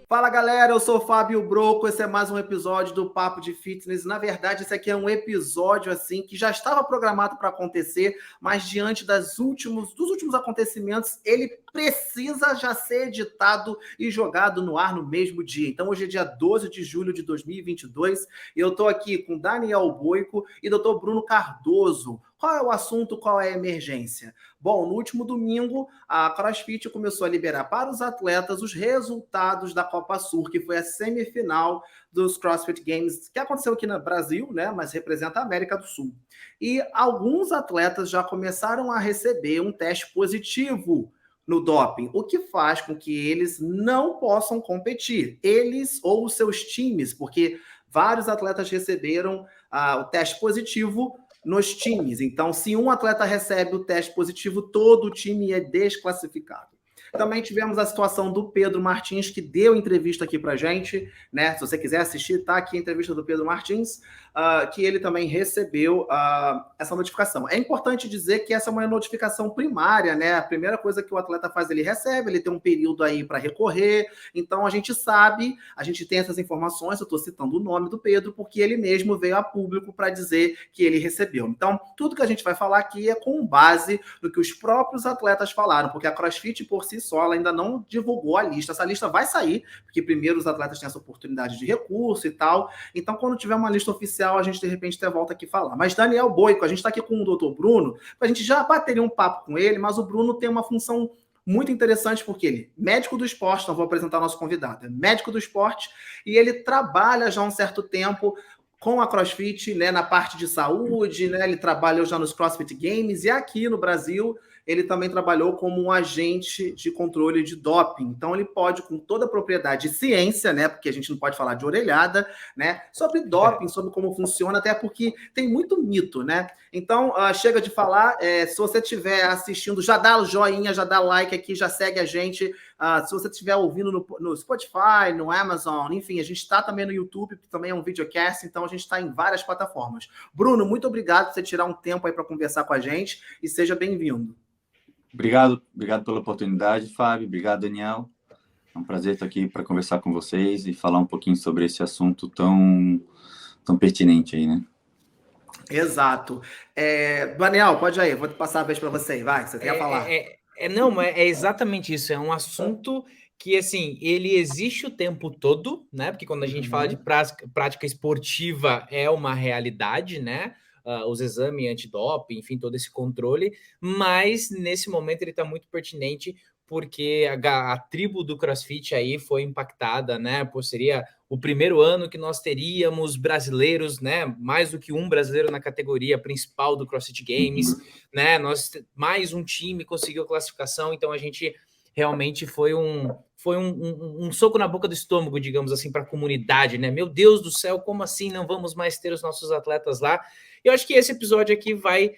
Fala galera, eu sou o Fábio Broco, esse é mais um episódio do Papo de Fitness. Na verdade, esse aqui é um episódio assim que já estava programado para acontecer, mas diante dos últimos acontecimentos, ele precisa já ser editado e jogado no ar no mesmo dia. Então hoje é dia 12 de julho de 2022 e eu estou aqui com Daniel Boico e Dr. Bruno Cardoso. Qual é o assunto, qual é a emergência? Bom, no último domingo, a CrossFit começou a liberar para os atletas os resultados da Copa Sur, que foi a semifinal dos CrossFit Games, que aconteceu aqui no Brasil, né, mas representa a América do Sul. E alguns atletas já começaram a receber um teste positivo no doping, o que faz com que eles não possam competir, eles ou os seus times, porque vários atletas receberam o teste positivo nos times. Então, se um atleta recebe o teste positivo, todo o time é desclassificado. Também tivemos a situação do Pedro Martins, que deu entrevista aqui pra gente, né? Se você quiser assistir, tá aqui a entrevista do Pedro Martins, que ele também recebeu essa notificação. É importante dizer que essa é uma notificação primária, né? A primeira coisa que o atleta faz, ele recebe, ele tem um período aí para recorrer, então a gente sabe, a gente tem essas informações, eu estou citando o nome do Pedro, porque ele mesmo veio a público para dizer que ele recebeu. Então, tudo que a gente vai falar aqui é com base no que os próprios atletas falaram, porque a CrossFit por si só ela ainda não divulgou a lista. Essa lista vai sair, porque primeiro os atletas têm essa oportunidade de recurso e tal. Então, quando tiver uma lista oficial, a gente de repente até volta aqui falar. Mas Daniel Boico, a gente está aqui com o Dr. Bruno, a gente já bateria um papo com ele, mas o Bruno tem uma função muito interessante, porque ele é médico do esporte, então vou apresentar nosso convidado, é médico do esporte, e ele trabalha já há um certo tempo com a CrossFit, né, na parte de saúde, né, ele trabalhou já nos CrossFit Games, e aqui no Brasil ele também trabalhou como um agente de controle de doping. Então ele pode, com toda a propriedade e ciência, né, porque a gente não pode falar de orelhada, né, sobre doping, sobre como funciona, até porque tem muito mito, né? Então, chega de falar, se você estiver assistindo, já dá o joinha, já dá like aqui, já segue a gente. Se você estiver ouvindo no Spotify, no Amazon, enfim, a gente está também no YouTube, que também é um videocast, então a gente está em várias plataformas. Bruno, muito obrigado por você tirar um tempo aí para conversar com a gente e seja bem-vindo. Obrigado pela oportunidade, Fábio. Obrigado, Daniel. É um prazer estar aqui para conversar com vocês e falar um pouquinho sobre esse assunto tão pertinente aí, né? Exato. Daniel, pode ir, vou passar a vez para você, vai, você quer falar. Não, é exatamente isso, é um assunto que, assim, ele existe o tempo todo, né? Porque quando a gente fala de prática esportiva, é uma realidade, né? Os exames antidoping, enfim, todo esse controle, mas nesse momento ele está muito pertinente porque a tribo do CrossFit aí foi impactada, né? Seria o primeiro ano que nós teríamos brasileiros, né? Mais do que um brasileiro na categoria principal do CrossFit Games, né? Mais um time conseguiu classificação, então a gente realmente foi um soco na boca do estômago, digamos assim, para a comunidade, né? Meu Deus do céu, como assim não vamos mais ter os nossos atletas lá? Eu acho que esse episódio aqui vai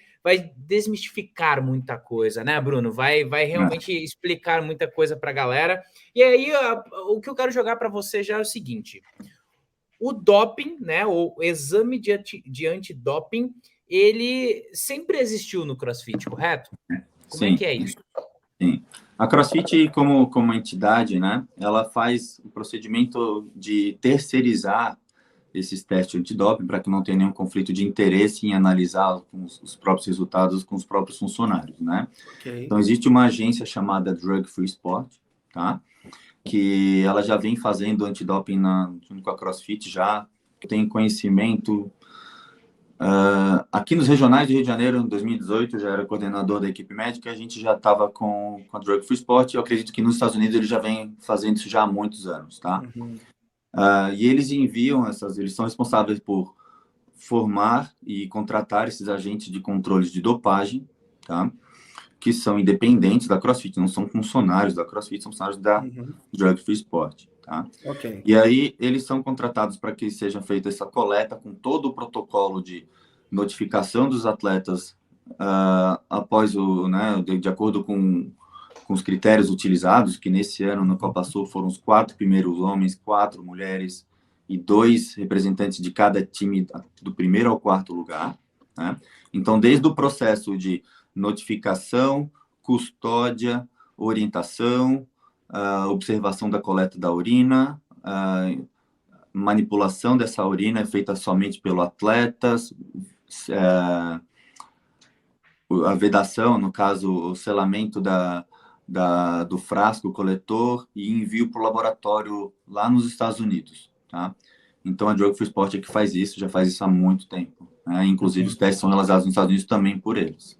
desmistificar muita coisa, né, Bruno? Vai realmente explicar muita coisa para a galera. E aí, o que eu quero jogar para você já é o seguinte: o doping, né, o exame de antidoping, ele sempre existiu no CrossFit, correto? Como Sim, é que é isso? Sim. A CrossFit, como entidade, né, ela faz o procedimento de terceirizar esses testes antidoping para que não tenha nenhum conflito de interesse em analisar os próprios resultados com os próprios funcionários, né? Okay. Então, existe uma agência chamada Drug Free Sport, tá? Que ela já vem fazendo antidoping junto com a CrossFit, já tem conhecimento. Aqui nos regionais do Rio de Janeiro, em 2018, eu já era coordenador da equipe médica, a gente já estava com a Drug Free Sport, e eu acredito que nos Estados Unidos ele já vem fazendo isso já há muitos anos, tá? E eles eles são responsáveis por formar e contratar esses agentes de controle de dopagem, tá? Que são independentes da CrossFit, não são funcionários da CrossFit, são funcionários da Drug Free Sport, tá? Okay. E aí eles são contratados para que seja feita essa coleta com todo o protocolo de notificação dos atletas após de acordo com os critérios utilizados, que nesse ano no Copa Sul foram os 4 primeiros homens, 4 mulheres e 2 representantes de cada time do primeiro ao 4º lugar, né? Então, desde o processo de notificação, custódia, orientação, observação da coleta da urina, manipulação dessa urina é feita somente pelo atleta, a vedação, no caso, o selamento do frasco coletor e envio para o laboratório lá nos Estados Unidos, tá? Então, a Drug Free Sport é que faz isso, já faz isso há muito tempo, né? Inclusive, os testes são realizados nos Estados Unidos também por eles.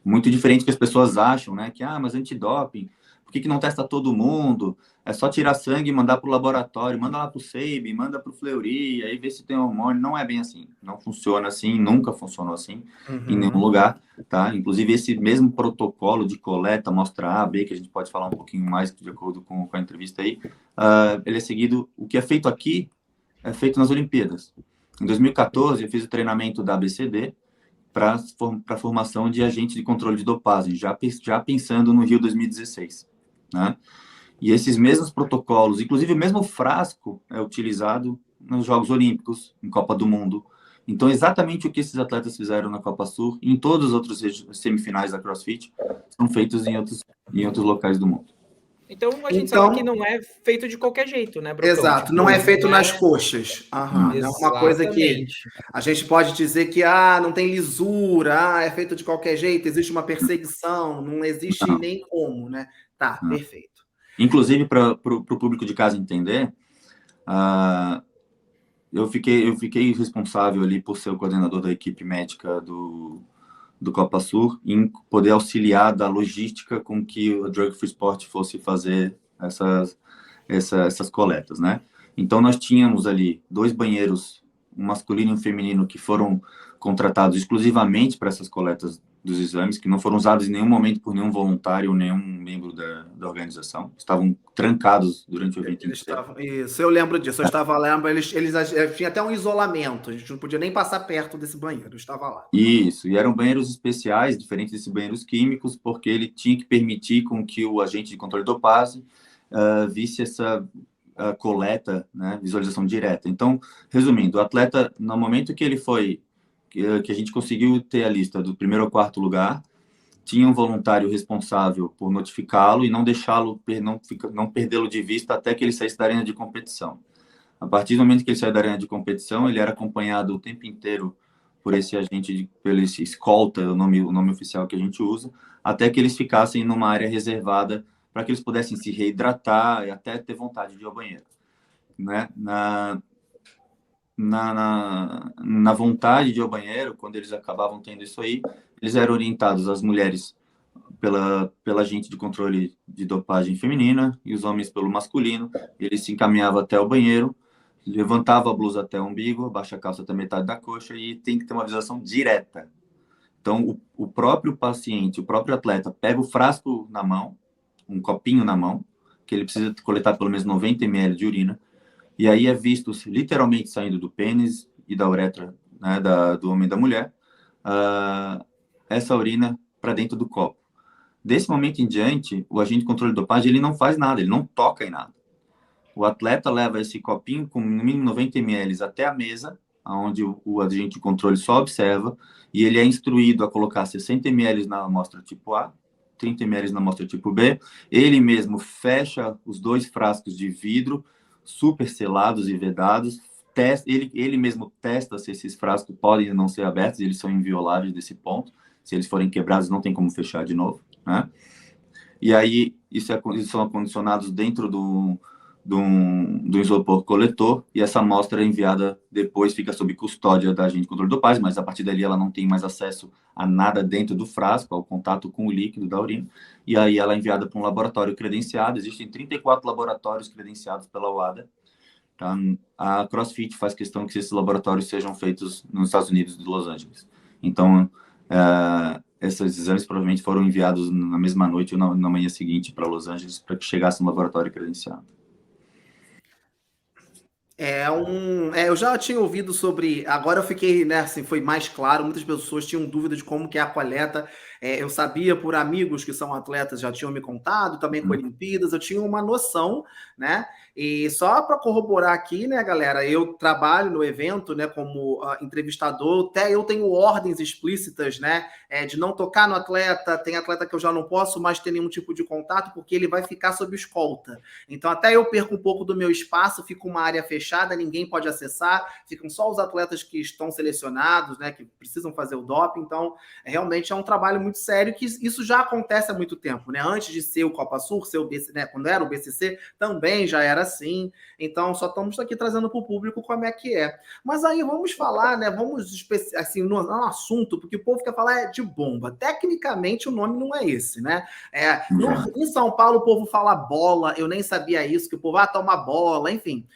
Muito diferente que as pessoas acham, né? Que, mas antidoping, por que não testa todo mundo? É só tirar sangue e mandar para o laboratório, manda lá para o SEIB, manda para o Fleury, aí vê se tem hormônio. Não é bem assim, não funciona assim, nunca funcionou assim em nenhum lugar, tá? Inclusive, esse mesmo protocolo de coleta, amostra A, B, que a gente pode falar um pouquinho mais de acordo com a entrevista aí, ele é seguido, o que é feito aqui é feito nas Olimpíadas. Em 2014, eu fiz o treinamento da ABCD, para a formação de agente de controle de dopagem, já pensando no Rio 2016, né? E esses mesmos protocolos, inclusive o mesmo frasco é utilizado nos Jogos Olímpicos, em Copa do Mundo. Então, exatamente o que esses atletas fizeram na Copa Sur, em todos os outros semifinais da CrossFit, são feitos em outros locais do mundo. Então, a gente sabe que não é feito de qualquer jeito, né, Brocão? Exato, tipo, não é feito nas coxas. É uma coisa que a gente pode dizer que não tem lisura, é feito de qualquer jeito, existe uma perseguição, não existe nem como, né? Tá, perfeito. Inclusive, para o público de casa entender, eu fiquei responsável ali por ser o coordenador da equipe médica do Copa Sur, em poder auxiliar da logística com que o Drug Free Sport fosse fazer essas coletas, né? Então, nós tínhamos ali 2 banheiros, um masculino e um feminino, que foram contratados exclusivamente para essas coletas dos exames, que não foram usados em nenhum momento por nenhum voluntário ou nenhum membro da organização. Estavam trancados durante o evento inteiro. Isso, eu lembro disso. Eu estava lá, eles tinham até um isolamento. A gente não podia nem passar perto desse banheiro. Eu estava lá. Isso, e eram banheiros especiais, diferentes desses banheiros químicos, porque ele tinha que permitir com que o agente de controle de dopagem visse essa coleta, né, visualização direta. Então, resumindo, o atleta, no momento que ele foi, que a gente conseguiu ter a lista do primeiro ao quarto lugar, tinha um voluntário responsável por notificá-lo e não deixá-lo, não perdê-lo de vista até que ele saísse da arena de competição. A partir do momento que ele saiu da arena de competição, ele era acompanhado o tempo inteiro por esse agente, pelo esse escolta, o nome oficial que a gente usa, até que eles ficassem numa área reservada para que eles pudessem se reidratar e até ter vontade de ir ao banheiro, né? Na vontade de ir ao banheiro, quando eles acabavam tendo isso aí, eles eram orientados, as mulheres pela agente de controle de dopagem feminina e os homens pelo masculino. Eles se encaminhavam até o banheiro, levantava a blusa até o umbigo, abaixa a calça até metade da coxa e tem que ter uma visualização direta. Então, o próprio paciente, o próprio atleta pega o frasco na mão, um copinho na mão, que ele precisa coletar pelo menos 90 ml de urina, e aí é visto literalmente saindo do pênis e da uretra, né, do homem e da mulher, essa urina para dentro do copo. Desse momento em diante, o agente de controle de dopagem ele não faz nada, ele não toca em nada. O atleta leva esse copinho com no mínimo 90 ml até a mesa, onde o agente de controle só observa, e ele é instruído a colocar 60 ml na amostra tipo A, 30 ml na amostra tipo B. Ele mesmo fecha os 2 frascos de vidro, super selados e vedados. Ele mesmo testa se esses frascos podem não ser abertos, eles são invioláveis desse ponto. Se eles forem quebrados, não tem como fechar de novo, né? E aí, eles são acondicionados dentro do isopor coletor, e essa amostra é enviada depois, fica sob custódia da agente de controle de dopagem, mas a partir dali ela não tem mais acesso a nada dentro do frasco, ao contato com o líquido da urina, e aí ela é enviada para um laboratório credenciado. Existem 34 laboratórios credenciados pela UADA, tá? A CrossFit faz questão que esses laboratórios sejam feitos nos Estados Unidos de Los Angeles. Então, esses exames provavelmente foram enviados na mesma noite ou na manhã seguinte para Los Angeles, para que chegasse no laboratório credenciado. Eu já tinha ouvido sobre. Agora eu fiquei, né? Assim, foi mais claro. Muitas pessoas tinham dúvida de como que é a coleta. Eu sabia por amigos que são atletas já tinham me contado, também com Olimpíadas, eu tinha uma noção, né? E só para corroborar aqui, né, galera? Eu trabalho no evento, né, como entrevistador. Até eu tenho ordens explícitas, né? De não tocar no atleta. Tem atleta que eu já não posso mais ter nenhum tipo de contato, porque ele vai ficar sob escolta. Então, até eu perco um pouco do meu espaço, fica uma área fechada, ninguém pode acessar, ficam só os atletas que estão selecionados, né, que precisam fazer o doping. Então, realmente é um trabalho muito sério, que isso já acontece há muito tempo, né? Antes de ser o Copa Sur, ser o BC, né, quando era o BCC, também já era assim. Então, só estamos aqui trazendo para o público como é que é. Mas aí vamos falar, né? Vamos assim, no assunto, porque o povo quer falar de bomba. Tecnicamente, o nome não é esse, né? Em São Paulo, o povo fala bola, eu nem sabia isso, que o povo toma bola, enfim.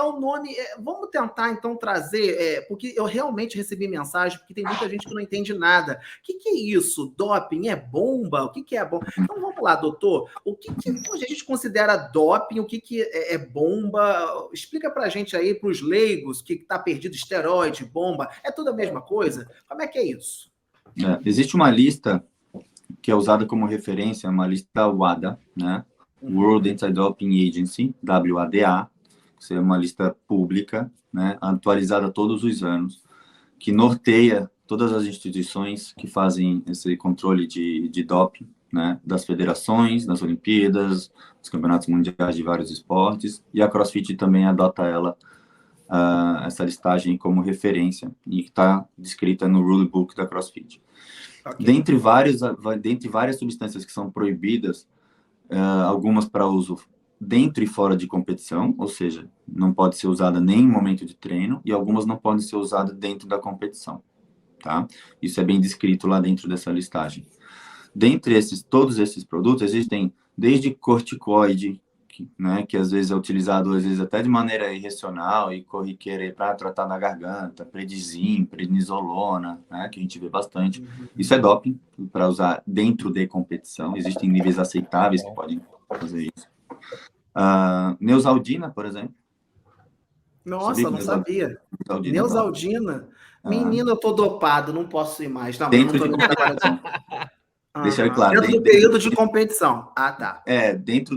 O nome. Vamos tentar, então, trazer, porque eu realmente recebi mensagem, porque tem muita gente que não entende nada. O que é isso? Doping? É bomba? O que é bomba? Então, vamos lá, doutor. O que a gente considera doping? O que é bomba? Explica pra gente aí, pros leigos, que tá perdido, esteroide, bomba, é tudo a mesma coisa? Como é que é isso? Existe uma lista que é usada como referência, uma lista da WADA, né? World Anti-Doping Agency, WADA, que é uma lista pública, né? Atualizada todos os anos, que norteia todas as instituições que fazem esse controle de doping, né? Das federações, das Olimpíadas, dos campeonatos mundiais de vários esportes, e a CrossFit também adota essa listagem como referência, e está descrita no rulebook da CrossFit. Okay. Dentre várias substâncias que são proibidas, algumas para uso dentro e fora de competição, ou seja, não pode ser usada nem em momento de treino, e algumas não podem ser usadas dentro da competição, tá? Isso é bem descrito lá dentro dessa listagem. Dentre todos esses produtos, existem desde corticoide, né, que às vezes é utilizado, às vezes até de maneira irracional e corriqueira para tratar na garganta, prednisolona, prednisolona, né, que a gente vê bastante. Isso é doping, para usar dentro de competição. Existem níveis aceitáveis que podem fazer isso. Neosaldina, por exemplo. Nossa, não sabia. Neosaldina? Menina, eu tô dopado, não posso ir mais. Não, dentro de competição. Deixa claro. Dentro do período de competição. Tá. Dentro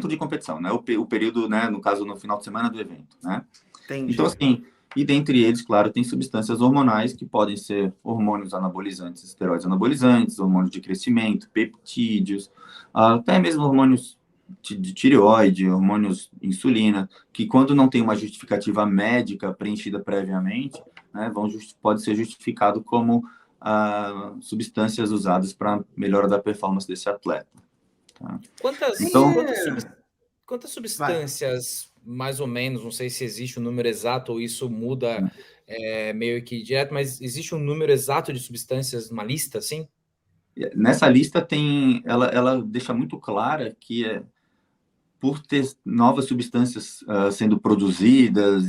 de competição, né? O período, né? No caso, no final de semana do evento, né? Entendi. Então, assim, e dentre eles, claro, tem substâncias hormonais que podem ser hormônios anabolizantes, esteroides anabolizantes, hormônios de crescimento, peptídeos, até mesmo hormônios de tireoide, hormônios insulina, que quando não tem uma justificativa médica preenchida previamente, né, pode ser justificado como substâncias usadas para melhora da performance desse atleta. Tá? Quantas substâncias, mais ou menos, não sei se existe um número exato ou isso muda meio que direto, mas existe um número exato de substâncias numa lista, assim? Nessa lista ela deixa muito clara que por ter novas substâncias sendo produzidas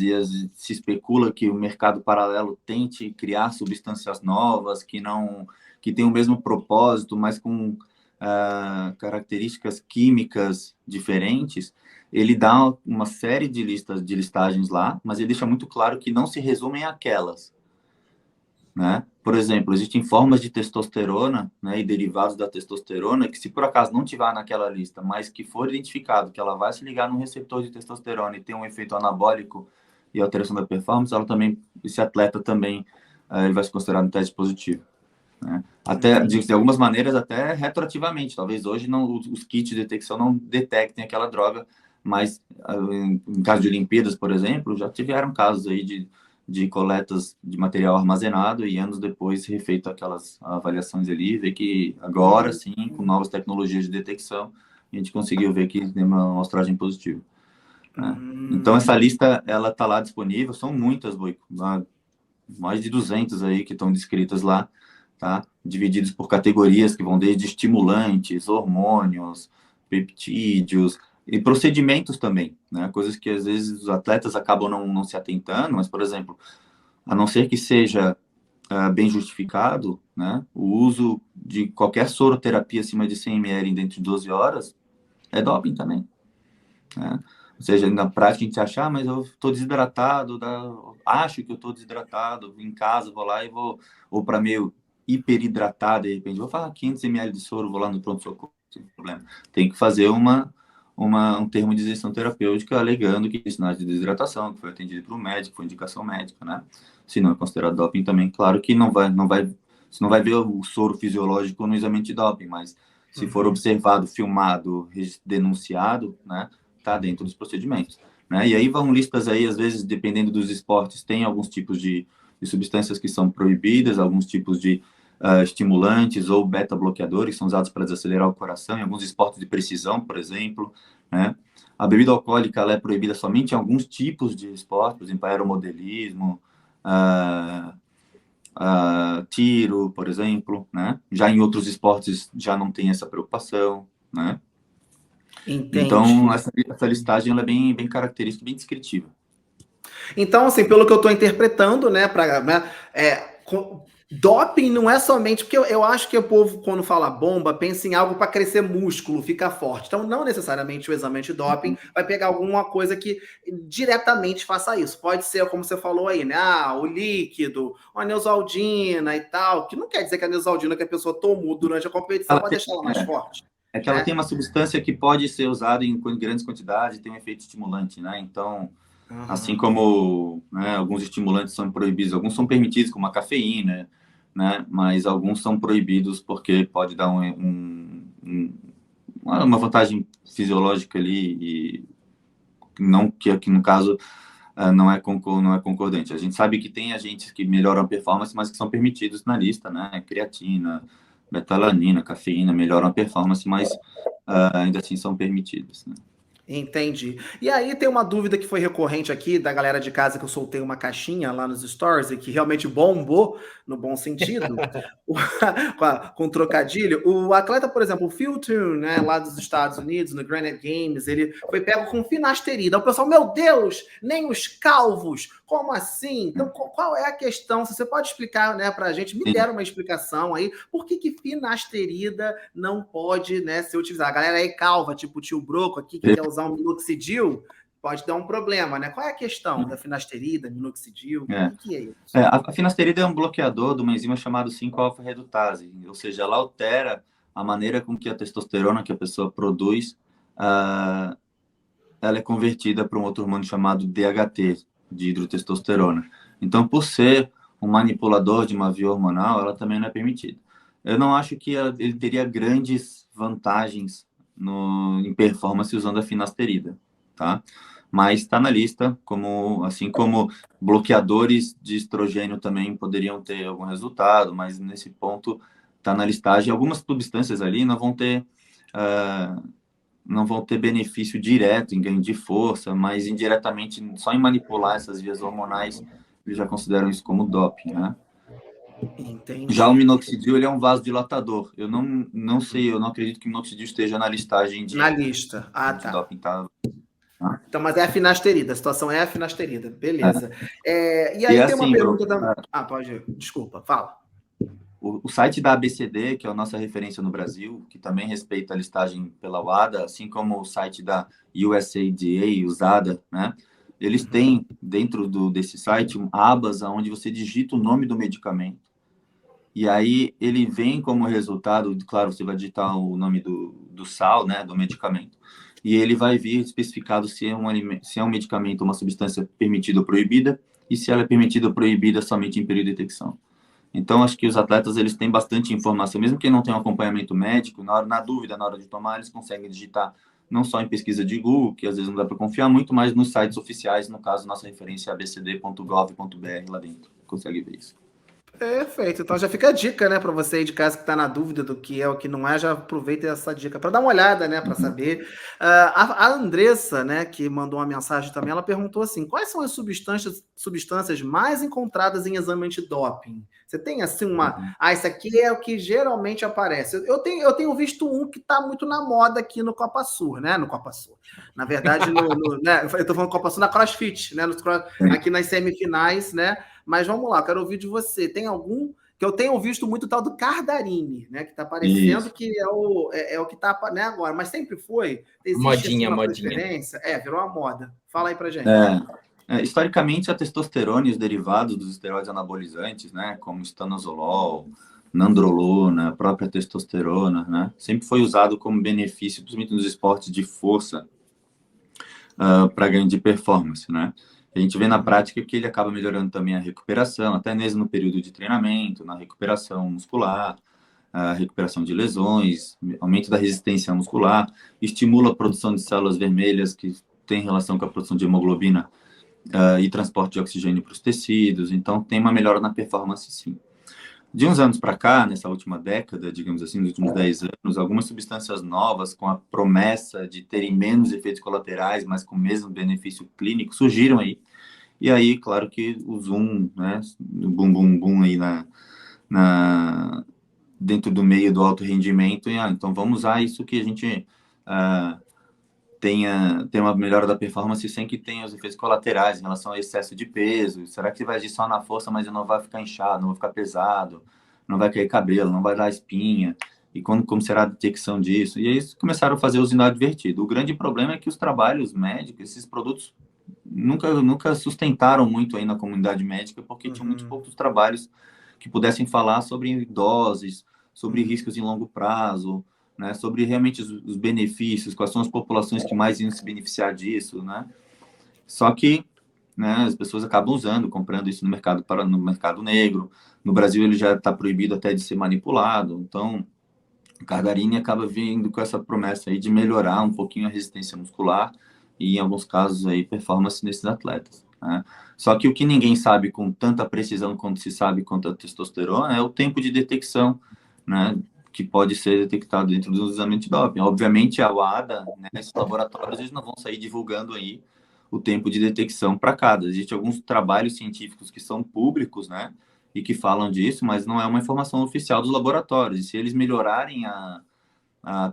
se especula que o mercado paralelo tente criar substâncias novas que tem o mesmo propósito, mas com características químicas diferentes, ele dá uma série de listagens lá, mas ele deixa muito claro que não se resumem àquelas. Né? Por exemplo, existem formas de testosterona, né, e derivados da testosterona que, se por acaso não tiver naquela lista, mas que for identificado que ela vai se ligar no receptor de testosterona e ter um efeito anabólico e alteração da performance, esse atleta também ele vai ser considerado um teste positivo. Né? Até, de algumas maneiras, até retroativamente. Talvez hoje os kits de detecção não detectem aquela droga, mas em caso de Olimpíadas, por exemplo, já tiveram casos aí de coletas de material armazenado e anos depois refeito aquelas avaliações ali, ver que agora sim, com novas tecnologias de detecção, a gente conseguiu ver que tem uma amostragem positiva. Né? Então essa lista, ela está lá disponível, são muitas, Boico, mais de 200 aí que estão descritas lá, tá? Divididos por categorias que vão desde estimulantes, hormônios, peptídeos, e procedimentos também, né? Coisas que às vezes os atletas acabam não se atentando, mas, por exemplo, a não ser que seja bem justificado, né? O uso de qualquer soroterapia acima de 100 ml dentro de 12 horas é doping também. Né? Ou seja, na prática a gente acha, mas eu estou desidratado, acho que eu estou desidratado, em casa vou lá e vou, ou para meio hiperidratado, de repente, vou falar 500 ml de soro, vou lá no pronto-socorro, sem problema. Tem que fazer um termo de isenção terapêutica alegando que tem sinais de desidratação, que foi atendido por um médico, foi indicação médica, né? Se não é considerado doping também, claro que você não vai ver o soro fisiológico no exame de doping, mas se for observado, filmado, denunciado, né, tá dentro dos procedimentos, né? E aí vão listas aí, às vezes, dependendo dos esportes, tem alguns tipos de substâncias que são proibidas, alguns tipos de estimulantes ou beta-bloqueadores que são usados para desacelerar o coração, em alguns esportes de precisão, por exemplo, né? A bebida alcoólica ela é proibida somente em alguns tipos de esportes, por exemplo, aeromodelismo, tiro, por exemplo, né? Já em outros esportes já não tem essa preocupação, né? Entendi. Então, essa listagem ela é bem característica, bem descritiva. Então, assim, pelo que eu estou interpretando, né, doping não é somente... Porque eu acho que o povo, quando fala bomba, pensa em algo para crescer músculo, ficar forte. Então, não necessariamente o exame de doping vai pegar alguma coisa que diretamente faça isso. Pode ser, como você falou aí, né? O líquido, a neosaldina e tal, que não quer dizer que a neosaldina que a pessoa tomou durante a competição vai deixar ela mais forte. É que ela tem uma substância que pode ser usada em grandes quantidades e tem um efeito estimulante, né? Então, assim como, né, alguns estimulantes são proibidos, alguns são permitidos, como a cafeína, né? Mas alguns são proibidos porque pode dar uma vantagem fisiológica ali e não que aqui no caso não é concordante. A gente sabe que tem agentes que melhoram a performance, mas que são permitidos na lista, né? Creatina, betalanina, cafeína melhoram a performance, mas ainda assim são permitidos, né? Entendi. E aí tem uma dúvida que foi recorrente aqui da galera de casa, que eu soltei uma caixinha lá nos stories e que realmente bombou, no bom sentido, com trocadilho. O atleta, por exemplo, o Phil Toon, né, lá dos Estados Unidos, no Granite Games, ele foi pego com finasterida. O pessoal, meu Deus, nem os calvos, como assim? Então, qual é a questão? Se você pode explicar, né, pra gente, me deram uma explicação aí, por que finasterida não pode, né, ser utilizada? A galera aí calva, tipo o tio Broco aqui, que quer usar um minoxidil, pode dar um problema, né? Qual é a questão da finasterida, minoxidil? O que é isso? A finasterida é um bloqueador de uma enzima chamada 5-alfa-redutase, ou seja, ela altera a maneira com que a testosterona que a pessoa produz, ela é convertida para um outro hormônio chamado DHT, de hidrotestosterona. Então, por ser um manipulador de uma via hormonal, ela também não é permitida. Eu não acho que ele teria grandes vantagens em performance usando a finasterida, tá? Mas está na lista, assim como bloqueadores de estrogênio também poderiam ter algum resultado, mas nesse ponto está na listagem. Algumas substâncias ali não vão ter benefício direto em ganho de força, mas indiretamente, só em manipular essas vias hormonais, eles já consideram isso como doping, né? Entendi. Já o minoxidil, ele é um vasodilatador. Eu não sei, eu não acredito que o minoxidil esteja na listagem na lista. De doping, tá? Então, mas é a finasterida, a situação é a finasterida, beleza. E aí tem uma pergunta também. Pode ir. Desculpa, fala. O site da ABCD, que é a nossa referência no Brasil, que também respeita a listagem pela WADA, assim como o site da USADA, USADA, né? Eles têm, dentro desse site, abas onde você digita o nome do medicamento. E aí ele vem como resultado, claro, você vai digitar o nome do sal, né, do medicamento. E ele vai vir especificado se é um medicamento, uma substância permitida ou proibida, e se ela é permitida ou proibida somente em período de detecção. Então, acho que os atletas, eles têm bastante informação, mesmo que não tenham acompanhamento médico, na dúvida, na hora de tomar, eles conseguem digitar não só em pesquisa de Google, que às vezes não dá para confiar muito, mas nos sites oficiais, no caso, nossa referência é abcd.gov.br lá dentro. Consegue ver isso. Perfeito. Então já fica a dica, né, para você aí de casa que está na dúvida do que é o que não é, já aproveita essa dica para dar uma olhada, né, para saber. A Andressa, né, que mandou uma mensagem também, ela perguntou assim: quais são as substâncias mais encontradas em exame antidoping? Você tem assim isso aqui é o que geralmente aparece. Eu tenho visto um que está muito na moda aqui no Copa Sul, né? No Copa Sul. Na verdade, né, eu estou falando Copa Sul na CrossFit, né? Aqui nas semifinais, né? Mas vamos lá, quero ouvir de você. Tem algum que eu tenho visto muito o tal do Cardarini, né? Que tá parecendo Isso. que é o que tá, né, agora, mas sempre foi. Existe Modinha, assim, uma modinha. preferência? Virou uma moda. Fala aí pra gente. Historicamente, a testosterona e os derivados dos esteroides anabolizantes, né, como estanozolol, nandrolona, a própria testosterona, né, sempre foi usado como benefício, principalmente nos esportes de força, para ganho de performance, né. A gente vê na prática que ele acaba melhorando também a recuperação, até mesmo no período de treinamento, na recuperação muscular, a recuperação de lesões, aumento da resistência muscular, estimula a produção de células vermelhas que tem relação com a produção de hemoglobina e transporte de oxigênio para os tecidos. Então, tem uma melhora na performance, sim. De uns anos para cá, nessa última década, digamos assim, nos últimos 10 anos, algumas substâncias novas com a promessa de terem menos efeitos colaterais, mas com o mesmo benefício clínico, surgiram aí. E aí, claro que o zoom, né, o bum aí dentro do meio do alto rendimento, então vamos usar isso que a gente tem uma melhora da performance sem que tenha os efeitos colaterais em relação ao excesso de peso. Será que vai agir só na força, mas não vai ficar inchado, não vai ficar pesado, não vai cair cabelo, não vai dar espinha? E como será a detecção disso? E aí eles começaram a fazer uso inadvertido. O grande problema é que os trabalhos médicos, esses produtos, nunca sustentaram muito aí na comunidade médica, porque tinham muito poucos trabalhos que pudessem falar sobre doses, sobre riscos em longo prazo, né, sobre realmente os benefícios, quais são as populações que mais iam se beneficiar disso, né? Só que, né, as pessoas acabam usando, comprando isso no mercado negro. No Brasil ele já está proibido até de ser manipulado. Então, o Cardarini acaba vindo com essa promessa aí de melhorar um pouquinho a resistência muscular e, em alguns casos, aí performance nesses atletas, né? Só que o que ninguém sabe com tanta precisão quanto se sabe quanto a testosterona é o tempo de detecção, né, que pode ser detectado dentro dos exames de doping. Obviamente, a UADA, né, esses laboratórios, eles não vão sair divulgando aí o tempo de detecção para cada. Existem alguns trabalhos científicos que são públicos, né, e que falam disso, mas não é uma informação oficial dos laboratórios. E se eles melhorarem a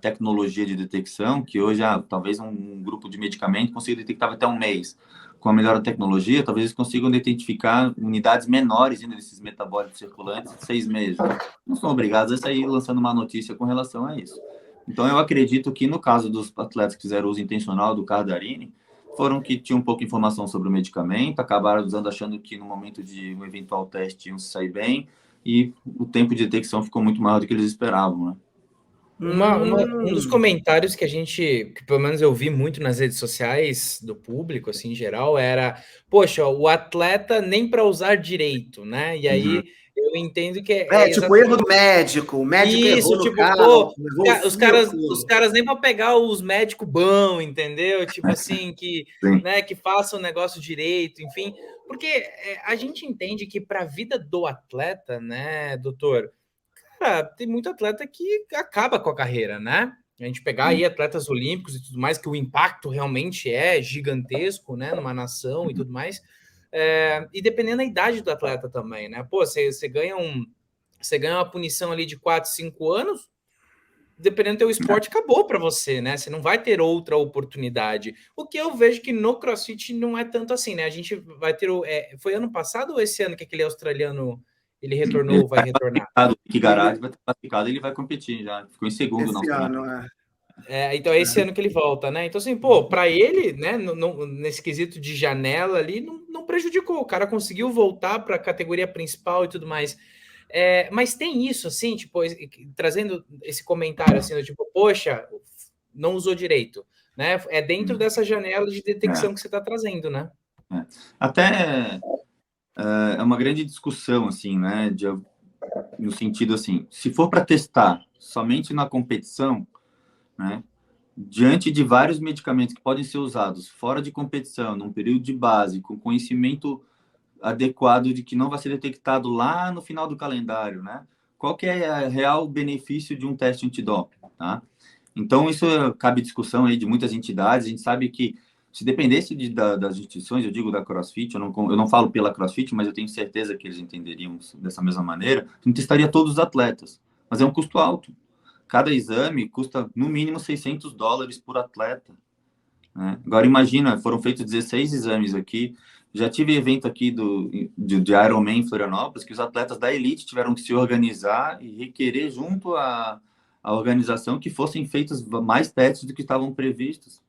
tecnologia de detecção, que hoje, talvez um grupo de medicamento consiga detectar até um mês. Com a melhor tecnologia, talvez eles consigam identificar unidades menores ainda desses metabólicos circulantes em 6 meses. Não são obrigados a sair lançando uma notícia com relação a isso. Então, eu acredito que, no caso dos atletas que fizeram uso intencional do Cardarini, foram que tinham pouca informação sobre o medicamento, acabaram usando achando que no momento de um eventual teste iam se sair bem, e o tempo de detecção ficou muito maior do que eles esperavam, né? Um dos comentários que pelo menos eu vi muito nas redes sociais do público, assim, em geral, era, poxa, o atleta nem para usar direito, né? E aí eu entendo que tipo, erro do médico, o médico isso, errou no tipo, cara, pô, levou os caras nem para pegar os médicos bons, entendeu? Tipo assim, né, que façam o negócio direito, enfim, porque a gente entende que para a vida do atleta, né, doutor, cara, tem muito atleta que acaba com a carreira, né? A gente pegar aí atletas olímpicos e tudo mais, que o impacto realmente é gigantesco, né, numa nação e tudo mais. E dependendo da idade do atleta também, né? Pô, você ganha uma punição ali de 4, 5 anos, dependendo do teu esporte, acabou para você, né? Você não vai ter outra oportunidade. O que eu vejo que no CrossFit não é tanto assim, né? A gente vai ter foi ano passado ou esse ano que aquele australiano ele retornou ou vai retornar? O Nick Garage vai ter classificado, ele vai competir já. Ficou em segundo na Austrália. Então é esse ano que ele volta, né? Então, assim, pô, para ele, né, nesse quesito de janela ali, não prejudicou. O cara conseguiu voltar para a categoria principal e tudo mais. Mas tem isso, assim, tipo, trazendo esse comentário, assim, do tipo, poxa, não usou direito, né? É dentro dessa janela de detecção que você está trazendo, né? Até é uma grande discussão, assim, né? No sentido, assim, se for para testar somente na competição, né? Diante de vários medicamentos que podem ser usados fora de competição, num período de base, com conhecimento adequado de que não vai ser detectado lá no final do calendário, né? Qual que é o real benefício de um teste antidoping, tá? Então, isso cabe discussão aí de muitas entidades. A gente sabe que se dependesse das instituições, eu digo da CrossFit, eu não falo pela CrossFit, mas eu tenho certeza que eles entenderiam dessa mesma maneira, a gente testaria todos os atletas, mas é um custo alto. Cada exame custa, no mínimo, $600 por atleta, né? Agora, imagina, foram feitos 16 exames aqui, Já tive evento aqui de Ironman em Florianópolis, que os atletas da elite tiveram que se organizar e requerer junto à organização que fossem feitos mais testes do que estavam previstos.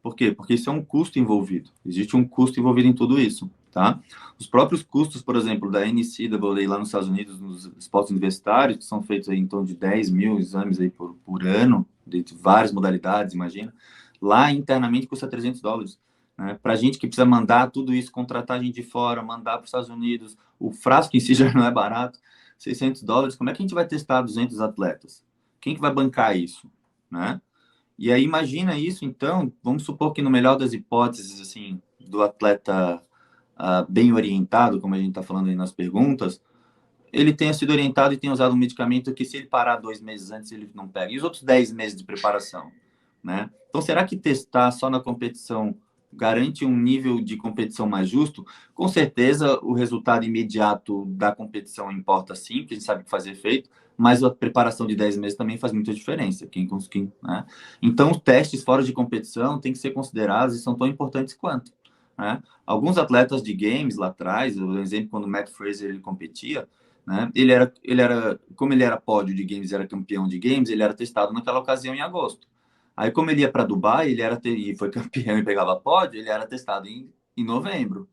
Por quê? Porque isso é um custo envolvido. Existe um custo envolvido em tudo isso, tá? Os próprios custos, por exemplo, da NCAA lá nos Estados Unidos, nos esportes universitários, que são feitos aí em torno de 10 mil exames aí por ano, de várias modalidades, imagina. Lá, internamente, custa $300. Né? Para a gente que precisa mandar tudo isso, contratar gente de fora, mandar para os Estados Unidos, o frasco em si já não é barato, $600, como é que a gente vai testar 200 atletas? Quem que vai bancar isso, né? E aí imagina isso, então, vamos supor que no melhor das hipóteses, assim, do atleta bem orientado, como a gente está falando aí nas perguntas, ele tenha sido orientado e tenha usado um medicamento que se ele parar 2 meses antes, ele não pega. E os outros 10 meses de preparação, né? Então, será que testar só na competição garante um nível de competição mais justo? Com certeza, o resultado imediato da competição importa sim, porque a gente sabe que faz efeito, mas a preparação de 10 meses também faz muita diferença. Né? Então, os testes fora de competição têm que ser considerados e são tão importantes quanto. Né? Alguns atletas de games lá atrás, por exemplo, quando o Matt Fraser ele competia, né? Como ele era pódio de games, era campeão de games, ele era testado naquela ocasião em agosto. Aí, como ele ia para Dubai, e foi campeão e pegava pódio, ele era testado em novembro,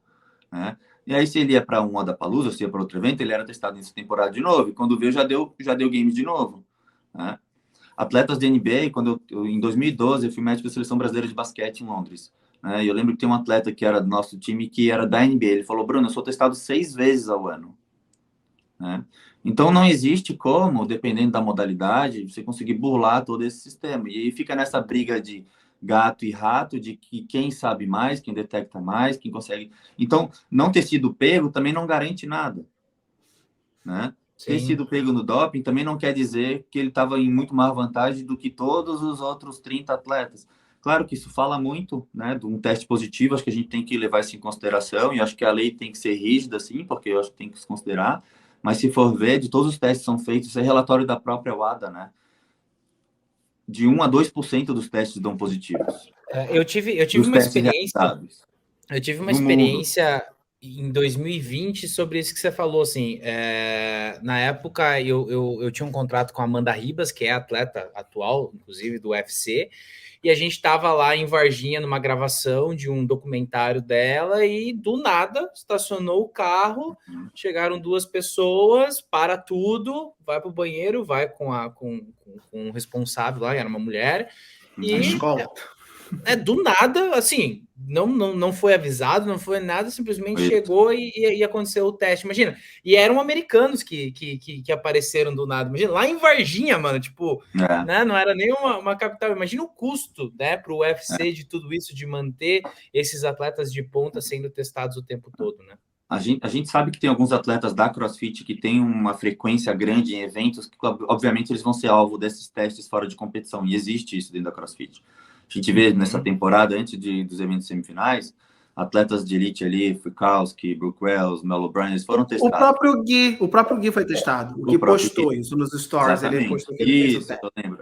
né? E aí, se ele ia para um Wodapalooza, se ia para outro evento, ele era testado nessa temporada de novo. E quando veio, já deu games de novo, né? Atletas de NBA, em 2012, eu fui médico da Seleção Brasileira de Basquete em Londres, né? E eu lembro que tem um atleta que era do nosso time, que era da NBA. Ele falou, Bruno, eu sou testado 6 vezes ao ano, né? Então, não existe como, dependendo da modalidade, você conseguir burlar todo esse sistema. E aí fica nessa briga de gato e rato, de que quem sabe mais, quem detecta mais, quem consegue... Então, não ter sido pego também não garante nada, né? Ter sido pego no doping também não quer dizer que ele estava em muito mais vantagem do que todos os outros 30 atletas. Claro que isso fala muito, né, de um teste positivo, acho que a gente tem que levar isso em consideração, e acho que a lei tem que ser rígida, sim, porque eu acho que tem que se considerar. Mas se for ver, de todos os testes que são feitos, isso é relatório da própria WADA, né? De 1 a 2% dos testes dão positivos. Eu tive uma experiência. Eu tive uma experiência mundo. Em 2020 sobre isso que você falou, assim, na época eu tinha um contrato com a Amanda Ribas, que é atleta atual, inclusive do UFC, e a gente estava lá em Varginha numa gravação de um documentário dela e do nada estacionou o carro, chegaram 2 pessoas, para tudo, vai para o banheiro, vai com o responsável lá, era uma mulher, e do nada, assim, não foi avisado, não foi nada, simplesmente chegou e aconteceu o teste, imagina. E eram americanos que apareceram do nada, imagina, lá em Varginha, mano, tipo, né, não era nem uma capital, imagina o custo, né, para o UFC de tudo isso, de manter esses atletas de ponta sendo testados o tempo todo, né? A gente sabe que tem alguns atletas da CrossFit que têm uma frequência grande em eventos, que obviamente eles vão ser alvo desses testes fora de competição, e existe isso dentro da CrossFit. A gente vê nessa temporada, antes dos eventos semifinais, atletas de elite ali, Fikowski, Brooke Wells, Mel O'Brien, eles foram testados. O próprio Gui foi testado. O Gui postou isso nos stories. Exatamente. Ele postou que ele fez o teste. Eu lembro.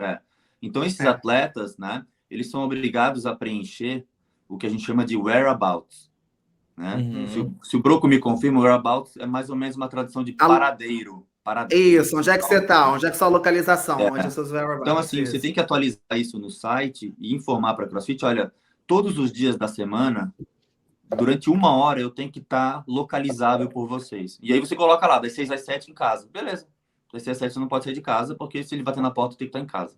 Então, esses atletas, né, eles são obrigados a preencher o que a gente chama de whereabouts. Né? Se o Broco me confirma, o whereabouts é mais ou menos uma tradução de paradeiro. Isso, onde é que você está? Onde é que sua localização? Onde seus whereabouts? Então, assim, você tem que atualizar isso no site e informar para a CrossFit, olha, todos os dias da semana, durante 1 hora, eu tenho que estar localizável por vocês. E aí você coloca lá, das 6 às 7 em casa. Beleza. Das 6 às 7 você não pode sair de casa, porque se ele bater na porta, tem que estar em casa.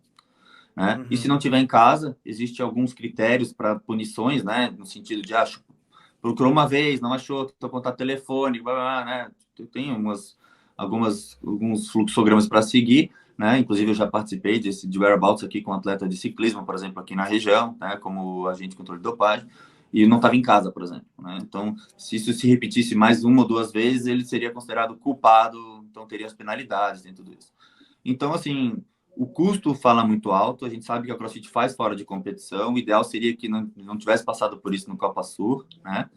Né? E se não tiver em casa, existem alguns critérios para punições, né? No sentido de, procurou uma vez, não achou, tentou contato telefônico, né? Tem alguns fluxogramas para seguir, né? Inclusive, eu já participei de whereabouts aqui com um atleta de ciclismo, por exemplo, aqui na região, né? Como agente de controle de dopagem, e não estava em casa, por exemplo, né? Então, se isso se repetisse mais 1 ou 2 vezes, ele seria considerado culpado, então teria as penalidades e tudo isso. Então, assim, o custo fala muito alto, a gente sabe que a CrossFit faz fora de competição, o ideal seria que não tivesse passado por isso no Copa Sur, né?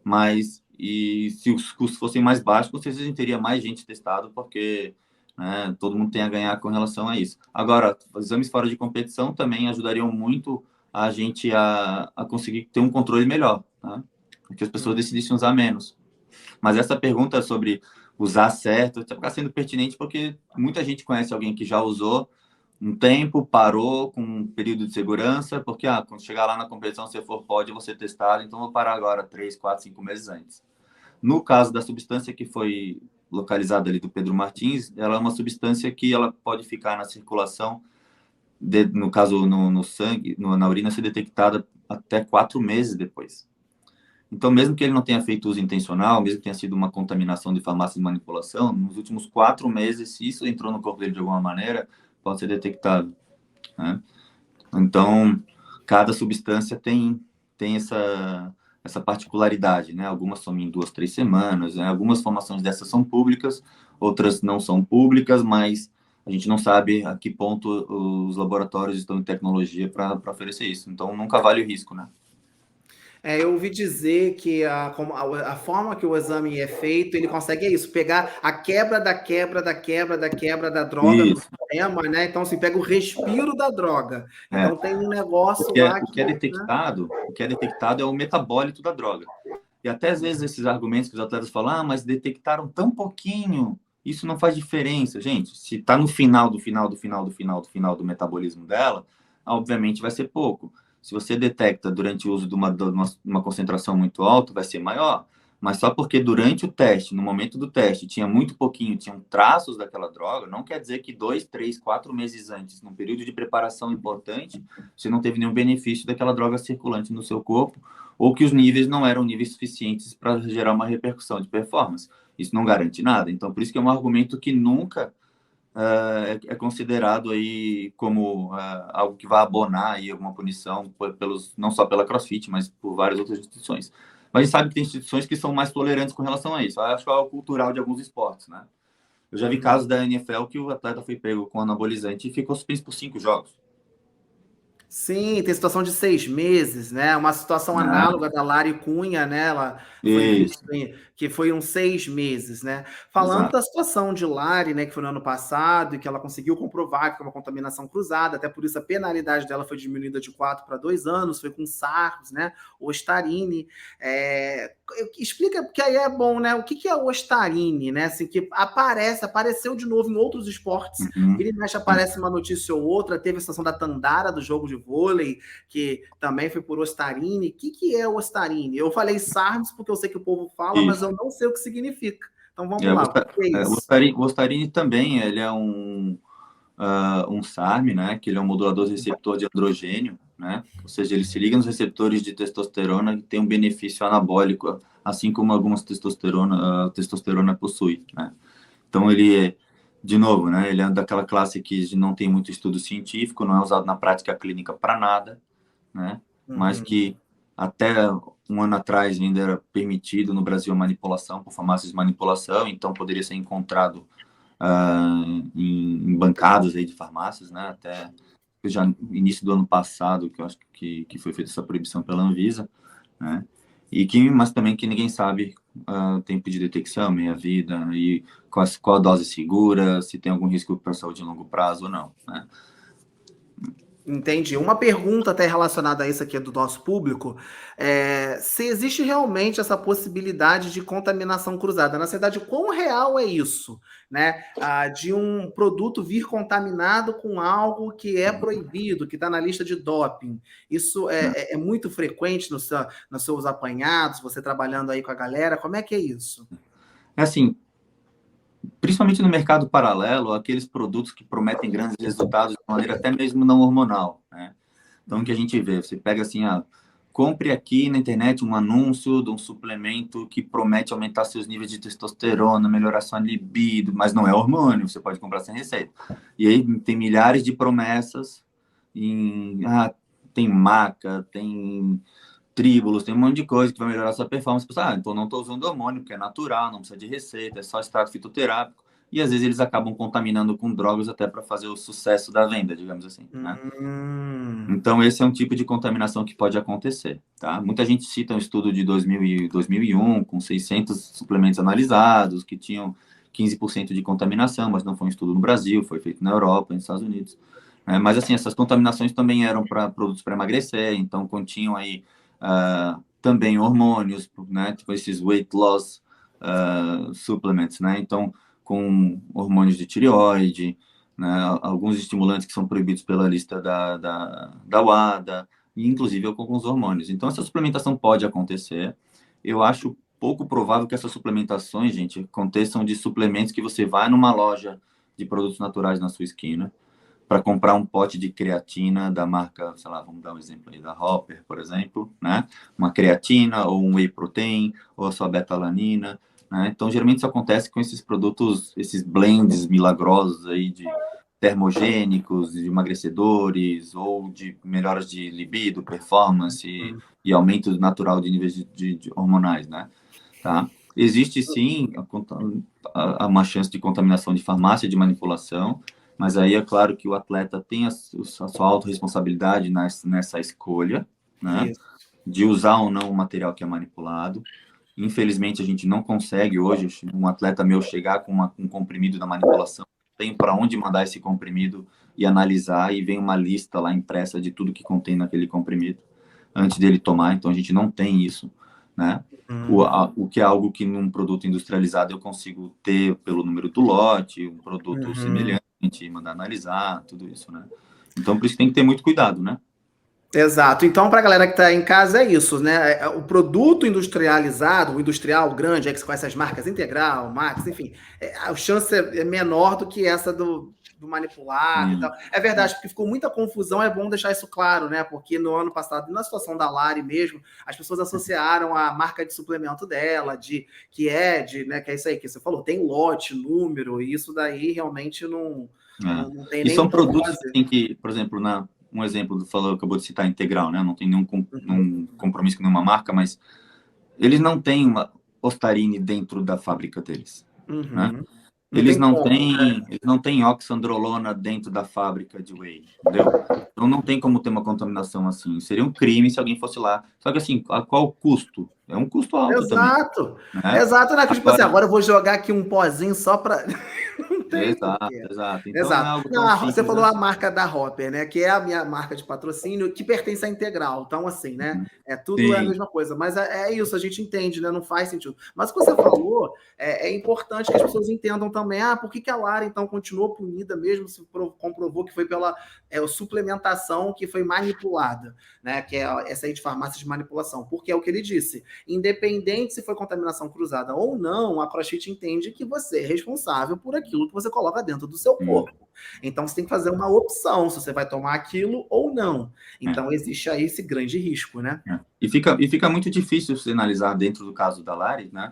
Mas, e se os custos fossem mais baixos, com certeza a gente teria mais gente testado, porque, né, todo mundo tem a ganhar com relação a isso. Agora, exames fora de competição também ajudariam muito a gente a conseguir ter um controle melhor, tá? que as pessoas decidissem usar menos. Mas essa pergunta sobre usar certo está ficando sendo pertinente porque muita gente conhece alguém que já usou um tempo, parou com um período de segurança, porque quando chegar lá na competição, se for pode, você testado, então vou parar agora 3, 4, 5 meses antes. No caso da substância que foi localizada ali do Pedro Martins, ela é uma substância que ela pode ficar na circulação, no caso no sangue, na urina, ser detectada até 4 meses depois. Então, mesmo que ele não tenha feito uso intencional, mesmo que tenha sido uma contaminação de farmácia de manipulação, nos últimos 4 meses, se isso entrou no corpo dele de alguma maneira, pode ser detectado, né? Então, cada substância tem essa particularidade, né? Algumas somem em 2, 3 semanas, né? Algumas formações dessas são públicas, outras não são públicas, mas a gente não sabe a que ponto os laboratórios estão em tecnologia para oferecer isso. Então, nunca vale o risco, né? Eu ouvi dizer que a forma que o exame é feito, ele consegue isso, pegar a quebra da droga do Isso. sistema, né? Então, assim, pega o respiro da droga. Então, tem um negócio O lá que é detectado é o metabólito da droga. E até às vezes esses argumentos que os atletas falam, mas detectaram tão pouquinho, isso não faz diferença. Gente, se está no final do metabolismo dela, obviamente vai ser pouco. Se você detecta durante o uso de uma concentração muito alta, vai ser maior. Mas só porque durante o teste, no momento do teste, tinha muito pouquinho, tinham traços daquela droga, não quer dizer que 2, 3, 4 meses antes, num período de preparação importante, você não teve nenhum benefício daquela droga circulante no seu corpo, ou que os níveis não eram níveis suficientes para gerar uma repercussão de performance. Isso não garante nada. Então, por isso que é um argumento que nunca é considerado aí como algo que vai abonar aí alguma punição não só pela CrossFit, mas por várias outras instituições. Mas a gente sabe que tem instituições que são mais tolerantes com relação a isso. Eu acho que é algo cultural de alguns esportes, né? Eu já vi casos da NFL que o atleta foi pego com anabolizante e ficou suspenso por 5 jogos. Sim, tem situação de 6 meses, né? Uma situação análoga da Lari Cunha, né? Ela foi Isso, vista que foi uns 6 meses, né? Falando exato. da situação de Lari, né? Que foi no ano passado e que ela conseguiu comprovar que foi uma contaminação cruzada, até por isso a penalidade dela foi diminuída de 4 para 2 anos, foi com SARS, né? Ostarine. Explica, porque aí é bom, né? O que é o Ostarine, né? Assim, que apareceu de novo em outros esportes. Vira e mexe aparece uma notícia ou outra. Teve a situação da Tandara, do jogo de vôlei, que também foi por Ostarine. O que é o Ostarine? Eu falei SARS porque eu sei que o povo fala, mas eu não sei o que significa. Então vamos lá, o que é isso? O Ostarine também, ele é um SARM, né? Que ele é um modulador de receptor de androgênio, né? Ou seja, ele se liga nos receptores de testosterona e tem um benefício anabólico, assim como algumas testosterona possui, né? Então ele de novo, né? Ele é daquela classe que não tem muito estudo científico, não é usado na prática clínica para nada, né? Mas que até um ano atrás ainda era permitido no Brasil a manipulação por farmácias de manipulação, então poderia ser encontrado em bancadas aí de farmácias, né? Até já no início do ano passado, que eu acho que foi feita essa proibição pela Anvisa, né? Mas também que ninguém sabe tempo de detecção, meia-vida, e qual a dose segura, se tem algum risco para a saúde a longo prazo ou não, né? Entendi. Uma pergunta até relacionada a isso aqui do nosso público, se existe realmente essa possibilidade de contaminação cruzada. Na verdade, quão real é isso, né? De um produto vir contaminado com algo que é proibido, que está na lista de doping. Isso é muito frequente nos seus apanhados, você trabalhando aí com a galera. Como é que é isso? É assim, principalmente no mercado paralelo, aqueles produtos que prometem grandes resultados de maneira até mesmo não hormonal, né? Então, o que a gente vê, você pega assim, compre aqui na internet um anúncio de um suplemento que promete aumentar seus níveis de testosterona, melhorar sua libido, mas não é hormônio, você pode comprar sem receita. E aí tem milhares de promessas, tem maca, tem tríbulos, tem um monte de coisa que vai melhorar sua performance. Você pensa, então não estou usando hormônio, porque é natural, não precisa de receita, é só extrato fitoterápico. E às vezes eles acabam contaminando com drogas até para fazer o sucesso da venda, digamos assim, né? Então esse é um tipo de contaminação que pode acontecer, tá? Muita gente cita um estudo de 2001 com 600 suplementos analisados que tinham 15% de contaminação, mas não foi um estudo no Brasil, foi feito na Europa, nos Estados Unidos. Mas assim, essas contaminações também eram para produtos para emagrecer, então continham aí também hormônios, né? Tipo esses weight loss supplements, né? Então, com hormônios de tireoide, né? Alguns estimulantes que são proibidos pela lista da WADA, e inclusive alguns hormônios. Então, essa suplementação pode acontecer. Eu acho pouco provável que essas suplementações, gente, aconteçam de suplementos que você vai numa loja de produtos naturais na sua esquina para comprar um pote de creatina da marca, sei lá, vamos dar um exemplo aí, da Hopper, por exemplo, né? Uma creatina ou um whey protein ou a sua betalanina, né? Então, geralmente isso acontece com esses produtos, esses blends milagrosos aí de termogênicos, de emagrecedores ou de melhoras de libido, performance e aumento natural de níveis de hormonais, né? Tá? Existe sim uma chance de contaminação de farmácia de manipulação, mas aí é claro que o atleta tem a sua autorresponsabilidade nessa escolha, né? Isso. De usar ou não o material que é manipulado. Infelizmente, a gente não consegue hoje, um atleta meu chegar com um comprimido da manipulação, tem para onde mandar esse comprimido e analisar, e vem uma lista lá impressa de tudo que contém naquele comprimido antes dele tomar, então a gente não tem isso, né? O que é algo que num produto industrializado eu consigo ter pelo número do lote, um produto semelhante, mandar analisar, tudo isso, né? Então, por isso tem que ter muito cuidado, né? Exato. Então, para a galera que está em casa, é isso, né? O produto industrializado, o industrial grande, é que você conhece as marcas Integral, Max, enfim, a chance é menor do que essa do manipulado e tal. É verdade, porque ficou muita confusão, é bom deixar isso claro, né? Porque no ano passado, na situação da Lari mesmo, as pessoas associaram a marca de suplemento dela, que é isso aí que você falou, tem lote, número, e isso daí realmente não tem nem. E são produtos que tem que, por exemplo, um exemplo do falou, acabou de citar Integral, né? Não tem nenhum compromisso com nenhuma marca, mas eles não têm uma Ostarine dentro da fábrica deles, né? Eles não têm oxandrolona dentro da fábrica de whey, entendeu? Então não tem como ter uma contaminação assim. Seria um crime se alguém fosse lá. Só que assim, qual o custo? É um custo alto também. Né? Exato, né? Tipo assim, agora eu vou jogar aqui um pozinho só para. Não tem. Exato. Então, não é algo tão simples, você falou a marca da Hopper, né? Que é a minha marca de patrocínio, que pertence à Integral. Então, assim, né? Tudo é a mesma coisa. Mas é isso, a gente entende, né? Não faz sentido. Mas o que você falou é importante que as pessoas entendam também. Por que a Lara, então, continuou punida, mesmo se comprovou que foi pela suplementação que foi manipulada, né? Que é essa aí de farmácia de manipulação. Porque é o que ele disse. Independente se foi contaminação cruzada ou não, a CrossFit entende que você é responsável por aquilo que você coloca dentro do seu corpo. Então, você tem que fazer uma opção se você vai tomar aquilo ou não. Então, existe aí esse grande risco, né? E fica muito difícil sinalizar dentro do caso da Lari, né?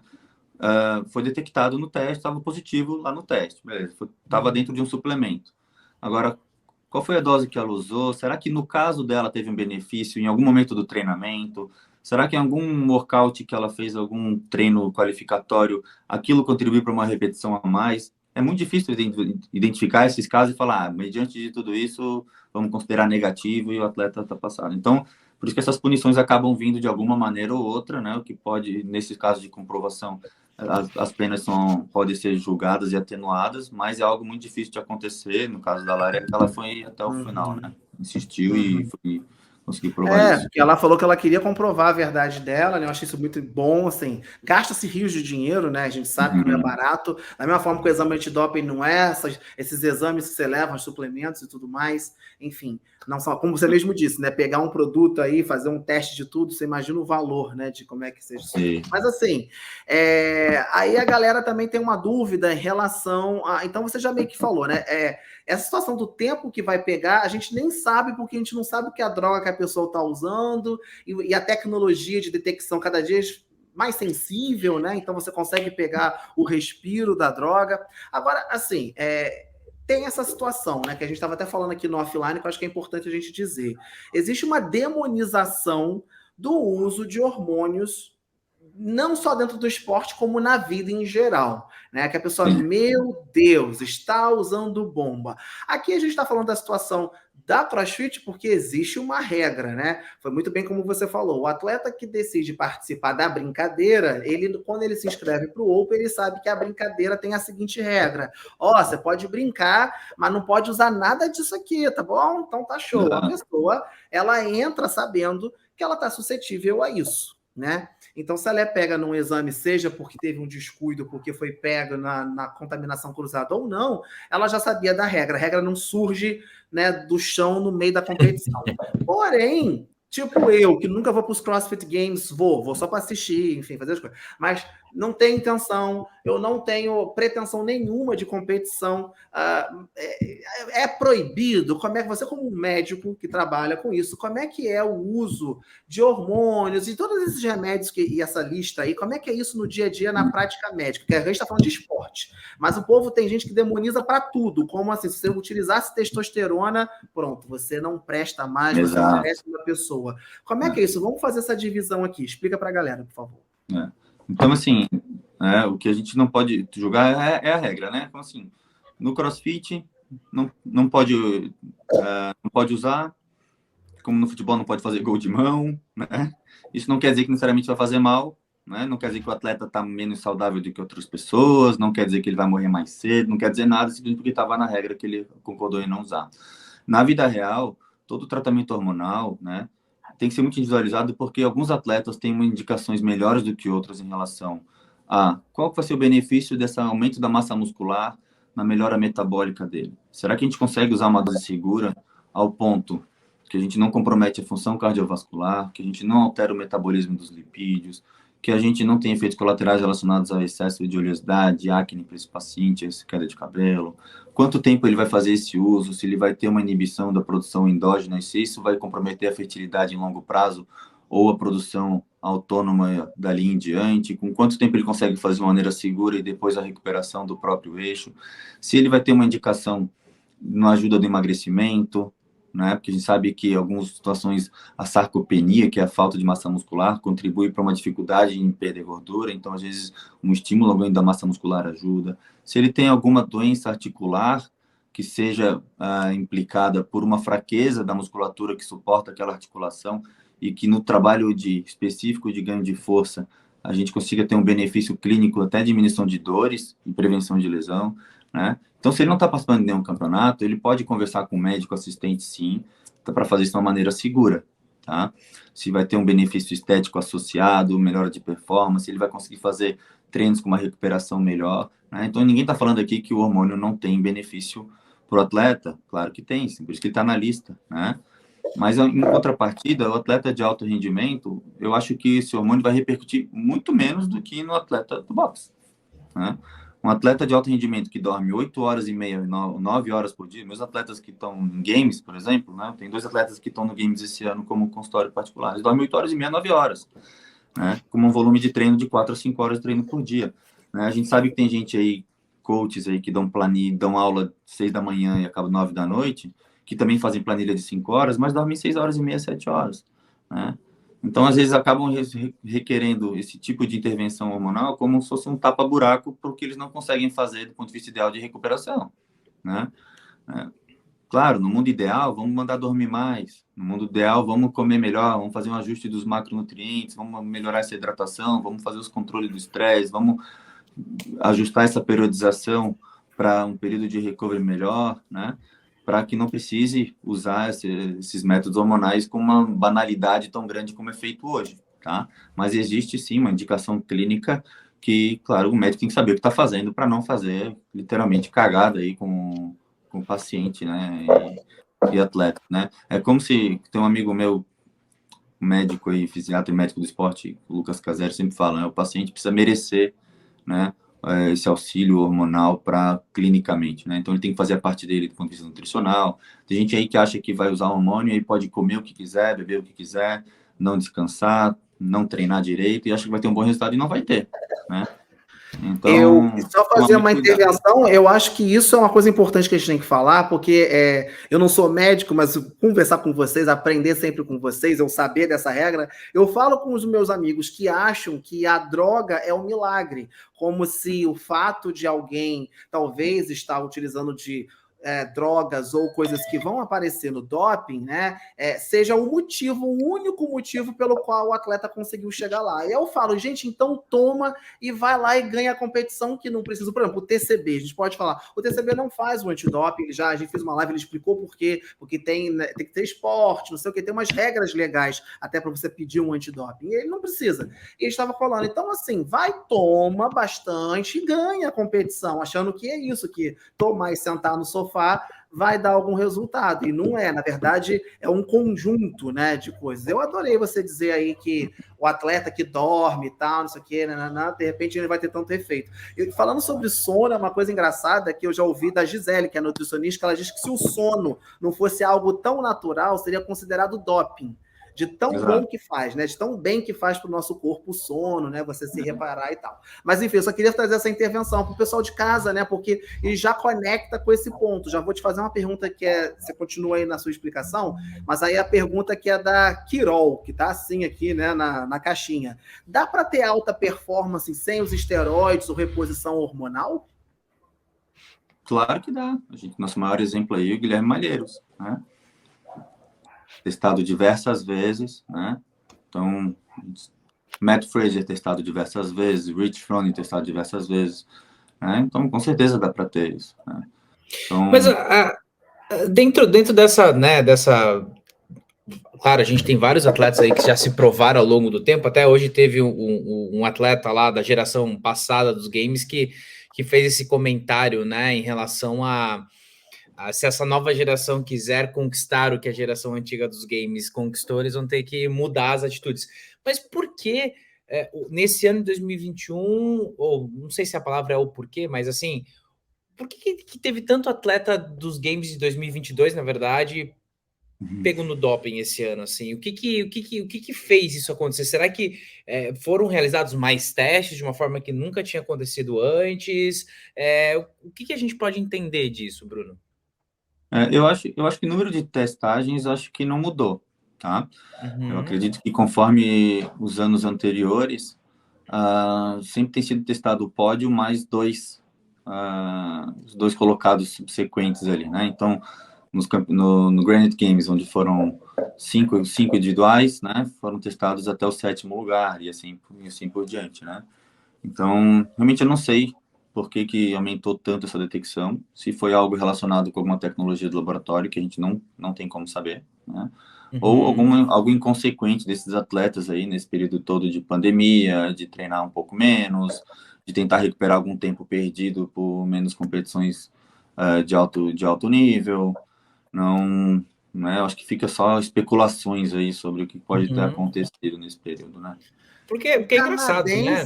Foi detectado no teste, estava positivo lá no teste, beleza, estava dentro de um suplemento. Agora, qual foi a dose que ela usou? Será que no caso dela teve um benefício em algum momento do treinamento? Será que em algum workout que ela fez, algum treino qualificatório, aquilo contribuiu para uma repetição a mais? É muito difícil identificar esses casos e falar, mediante de tudo isso, vamos considerar negativo e o atleta está passado. Então, por isso que essas punições acabam vindo de alguma maneira ou outra, né? O que pode, nesses casos de comprovação, as penas podem ser julgadas e atenuadas, mas é algo muito difícil de acontecer. No caso da Lara, ela foi até o final, né? Insistiu e conseguiu provar isso. Porque ela falou que ela queria comprovar a verdade dela, né? Eu achei isso muito bom, assim. Gasta-se rios de dinheiro, né? A gente sabe que não é barato. Da mesma forma que o exame antidoping não é, esses exames que você leva, os suplementos e tudo mais, enfim, não são, como você mesmo disse, né? Pegar um produto aí, fazer um teste de tudo, você imagina o valor, né? De como é que seja. Sim. Mas assim, aí a galera também tem uma dúvida em relação a. Então você já meio que falou, né? Essa situação do tempo que vai pegar, a gente nem sabe, porque a gente não sabe o que a droga que a pessoa está usando, e a tecnologia de detecção cada dia mais sensível, né? Então você consegue pegar o respiro da droga. Agora, assim, tem essa situação, né? Que a gente estava até falando aqui no offline, que eu acho que é importante a gente dizer. Existe uma demonização do uso de hormônios, não só dentro do esporte, como na vida em geral, né? Que a pessoa, meu Deus, está usando bomba. Aqui a gente está falando da situação da CrossFit porque existe uma regra, né? Foi muito bem como você falou. O atleta que decide participar da brincadeira, quando ele se inscreve para o Open, ele sabe que a brincadeira tem a seguinte regra. Você pode brincar, mas não pode usar nada disso aqui, tá bom? Então tá show. A pessoa, ela entra sabendo que ela está suscetível a isso. né? Então, se ela é pega num exame, seja porque teve um descuido, porque foi pega na contaminação cruzada ou não, ela já sabia da regra. A regra não surge, né, do chão no meio da competição. Porém, tipo eu, que nunca vou para os CrossFit Games, vou só para assistir, enfim, fazer as coisas. Mas não tenho intenção, eu não tenho pretensão nenhuma de competição. É proibido? Como é que você, como um médico que trabalha com isso, como é que é o uso de hormônios e todos esses remédios e essa lista aí, como é que é isso no dia a dia na prática médica? Porque a gente está falando de esporte, mas o povo tem gente que demoniza para tudo, como assim, se você utilizasse testosterona, pronto, você não presta mais, você não é uma pessoa. Como é que é isso? Vamos fazer essa divisão aqui, explica para a galera, por favor. Então, assim, o que a gente não pode julgar é a regra, né? Então, assim, no CrossFit, não pode usar, como no futebol não pode fazer gol de mão, né? Isso não quer dizer que necessariamente vai fazer mal, né? Não quer dizer que o atleta está menos saudável do que outras pessoas, não quer dizer que ele vai morrer mais cedo, não quer dizer nada, simplesmente porque estava na regra que ele concordou em não usar. Na vida real, todo tratamento hormonal, né, tem que ser muito individualizado, porque alguns atletas têm indicações melhores do que outros em relação a qual vai ser o benefício desse aumento da massa muscular na melhora metabólica dele. Será que a gente consegue usar uma dose segura ao ponto que a gente não compromete a função cardiovascular, que a gente não altera o metabolismo dos lipídios, que a gente não tem efeitos colaterais relacionados ao excesso de oleosidade, acne para esse paciente, queda de cabelo? Quanto tempo ele vai fazer esse uso, se ele vai ter uma inibição da produção endógena, e se isso vai comprometer a fertilidade em longo prazo ou a produção autônoma dali em diante, com quanto tempo ele consegue fazer de maneira segura e depois a recuperação do próprio eixo, se ele vai ter uma indicação na ajuda do emagrecimento, né? Porque a gente sabe que em algumas situações a sarcopenia, que é a falta de massa muscular, contribui para uma dificuldade em perder gordura, então às vezes um estímulo ao ganho da massa muscular ajuda. Se ele tem alguma doença articular que seja implicada por uma fraqueza da musculatura que suporta aquela articulação e que no trabalho específico de ganho de força a gente consiga ter um benefício clínico, até diminuição de dores e prevenção de lesão, né? Então, se ele não está participando de nenhum campeonato, ele pode conversar com o médico assistente, sim, para fazer isso de uma maneira segura, tá? Se vai ter um benefício estético associado, melhora de performance, ele vai conseguir fazer treinos com uma recuperação melhor, né? Então, ninguém está falando aqui que o hormônio não tem benefício para o atleta. Claro que tem, sim, por isso que ele está na lista, né? Mas, em contrapartida, o atleta de alto rendimento, eu acho que esse hormônio vai repercutir muito menos do que no atleta do boxe, né? Um atleta de alto rendimento que dorme 8 horas e meia, 9 horas por dia, meus atletas que estão em games, por exemplo, né? Tem 2 atletas que estão no games esse ano como consultório particular, eles dormem 8 horas e meia, 9 horas, né? Com um volume de treino de 4 a 5 horas de treino por dia, né? A gente sabe que tem gente aí, coaches aí que dão planilha, dão aula 6 da manhã e acabam 9 da noite, que também fazem planilha de 5 horas, mas dormem 6 horas e meia, 7 horas, né? Então, às vezes, acabam requerendo esse tipo de intervenção hormonal como se fosse um tapa-buraco, porque eles não conseguem fazer do ponto de vista ideal de recuperação, né? Claro, no mundo ideal, vamos mandar dormir mais. No mundo ideal, vamos comer melhor, vamos fazer um ajuste dos macronutrientes, vamos melhorar essa hidratação, vamos fazer os controles do estresse, vamos ajustar essa periodização para um período de recovery melhor, né? Para que não precise usar esses métodos hormonais com uma banalidade tão grande como é feito hoje, tá? Mas existe sim uma indicação clínica que, claro, o médico tem que saber o que está fazendo para não fazer literalmente cagada aí com o paciente, né? E atleta, né? É como se tem um amigo meu, médico aí, fisiatra e médico do esporte, o Lucas Caseri, sempre fala, né? O paciente precisa merecer, né, esse auxílio hormonal para clinicamente, né? Então ele tem que fazer a parte dele do ponto de vista nutricional. Tem gente aí que acha que vai usar hormônio e pode comer o que quiser, beber o que quiser, não descansar, não treinar direito e acha que vai ter um bom resultado e não vai ter, né? Então, eu só fazer uma intervenção, eu acho que isso é uma coisa importante que a gente tem que falar, porque eu não sou médico, mas conversar com vocês, aprender sempre com vocês, eu saber dessa regra, eu falo com os meus amigos que acham que a droga é um milagre, como se o fato de alguém talvez estar utilizando de drogas ou coisas que vão aparecer no doping, né, seja o único motivo pelo qual o atleta conseguiu chegar lá. E eu falo, gente, então toma e vai lá e ganha a competição que não precisa. Por exemplo, o TCB, a gente pode falar, o TCB não faz o antidoping, a gente fez uma live, ele explicou por quê, porque tem, né, tem que ter esporte, não sei o que, tem umas regras legais até para você pedir um antidoping, e ele não precisa. E ele estava falando, então assim, toma bastante e ganha a competição, achando que é isso, que tomar e sentar no sofá vai dar algum resultado, e não é, na verdade, é um conjunto, né, de coisas. Eu adorei você dizer aí que o atleta que dorme e tal, não sei o que, de repente ele vai ter tanto efeito. E falando sobre sono, é uma coisa engraçada que eu já ouvi da Gisele, que é nutricionista, que ela diz que se o sono não fosse algo tão natural, seria considerado doping. De tão bom que faz, né? De tão bem que faz para o nosso corpo o sono, né? Você se reparar e tal. Mas, enfim, eu só queria trazer essa intervenção para o pessoal de casa, né? Porque ele já conecta com esse ponto. Já vou te fazer uma pergunta que você continua aí na sua explicação, mas aí a pergunta que é da Quirol, que está assim aqui, né? Na caixinha. Dá para ter alta performance sem os esteroides ou reposição hormonal? Claro que dá. Nosso maior exemplo aí é o Guilherme Malheiros, né? Testado diversas vezes, né? Então, Matt Fraser testado diversas vezes, Rich Froning testado diversas vezes, né? Então, com certeza dá para ter isso, né? Então... Mas dentro dessa, né, claro, a gente tem vários atletas aí que já se provaram ao longo do tempo, até hoje teve um atleta lá da geração passada dos games que fez esse comentário, né, em relação a se essa nova geração quiser conquistar o que a geração antiga dos games conquistou, eles vão ter que mudar as atitudes. Mas por que, nesse ano de 2021, ou não sei se a palavra é o porquê, mas assim, por que teve tanto atleta dos games de 2022, na verdade, pego no doping esse ano, assim? O que fez isso acontecer? Será que foram realizados mais testes de uma forma que nunca tinha acontecido antes? O que a gente pode entender disso, Bruno? Eu acho que o número de testagens, acho que não mudou, tá? Uhum. Eu acredito que conforme os anos anteriores, sempre tem sido testado o pódio mais os dois colocados subsequentes ali, né? Então, no Granite Games, onde foram cinco individuais, né? Foram testados até o 7º lugar e assim por diante, né? Então, realmente eu não sei por que aumentou tanto essa detecção, se foi algo relacionado com alguma tecnologia do laboratório, que a gente não tem como saber, né? Uhum. Ou algo inconsequente desses atletas aí, nesse período todo de pandemia, de treinar um pouco menos, de tentar recuperar algum tempo perdido por menos competições de alto nível. Não, né? Eu acho que fica só especulações aí sobre o que pode ter acontecido nesse período, né? Porque é engraçado, né?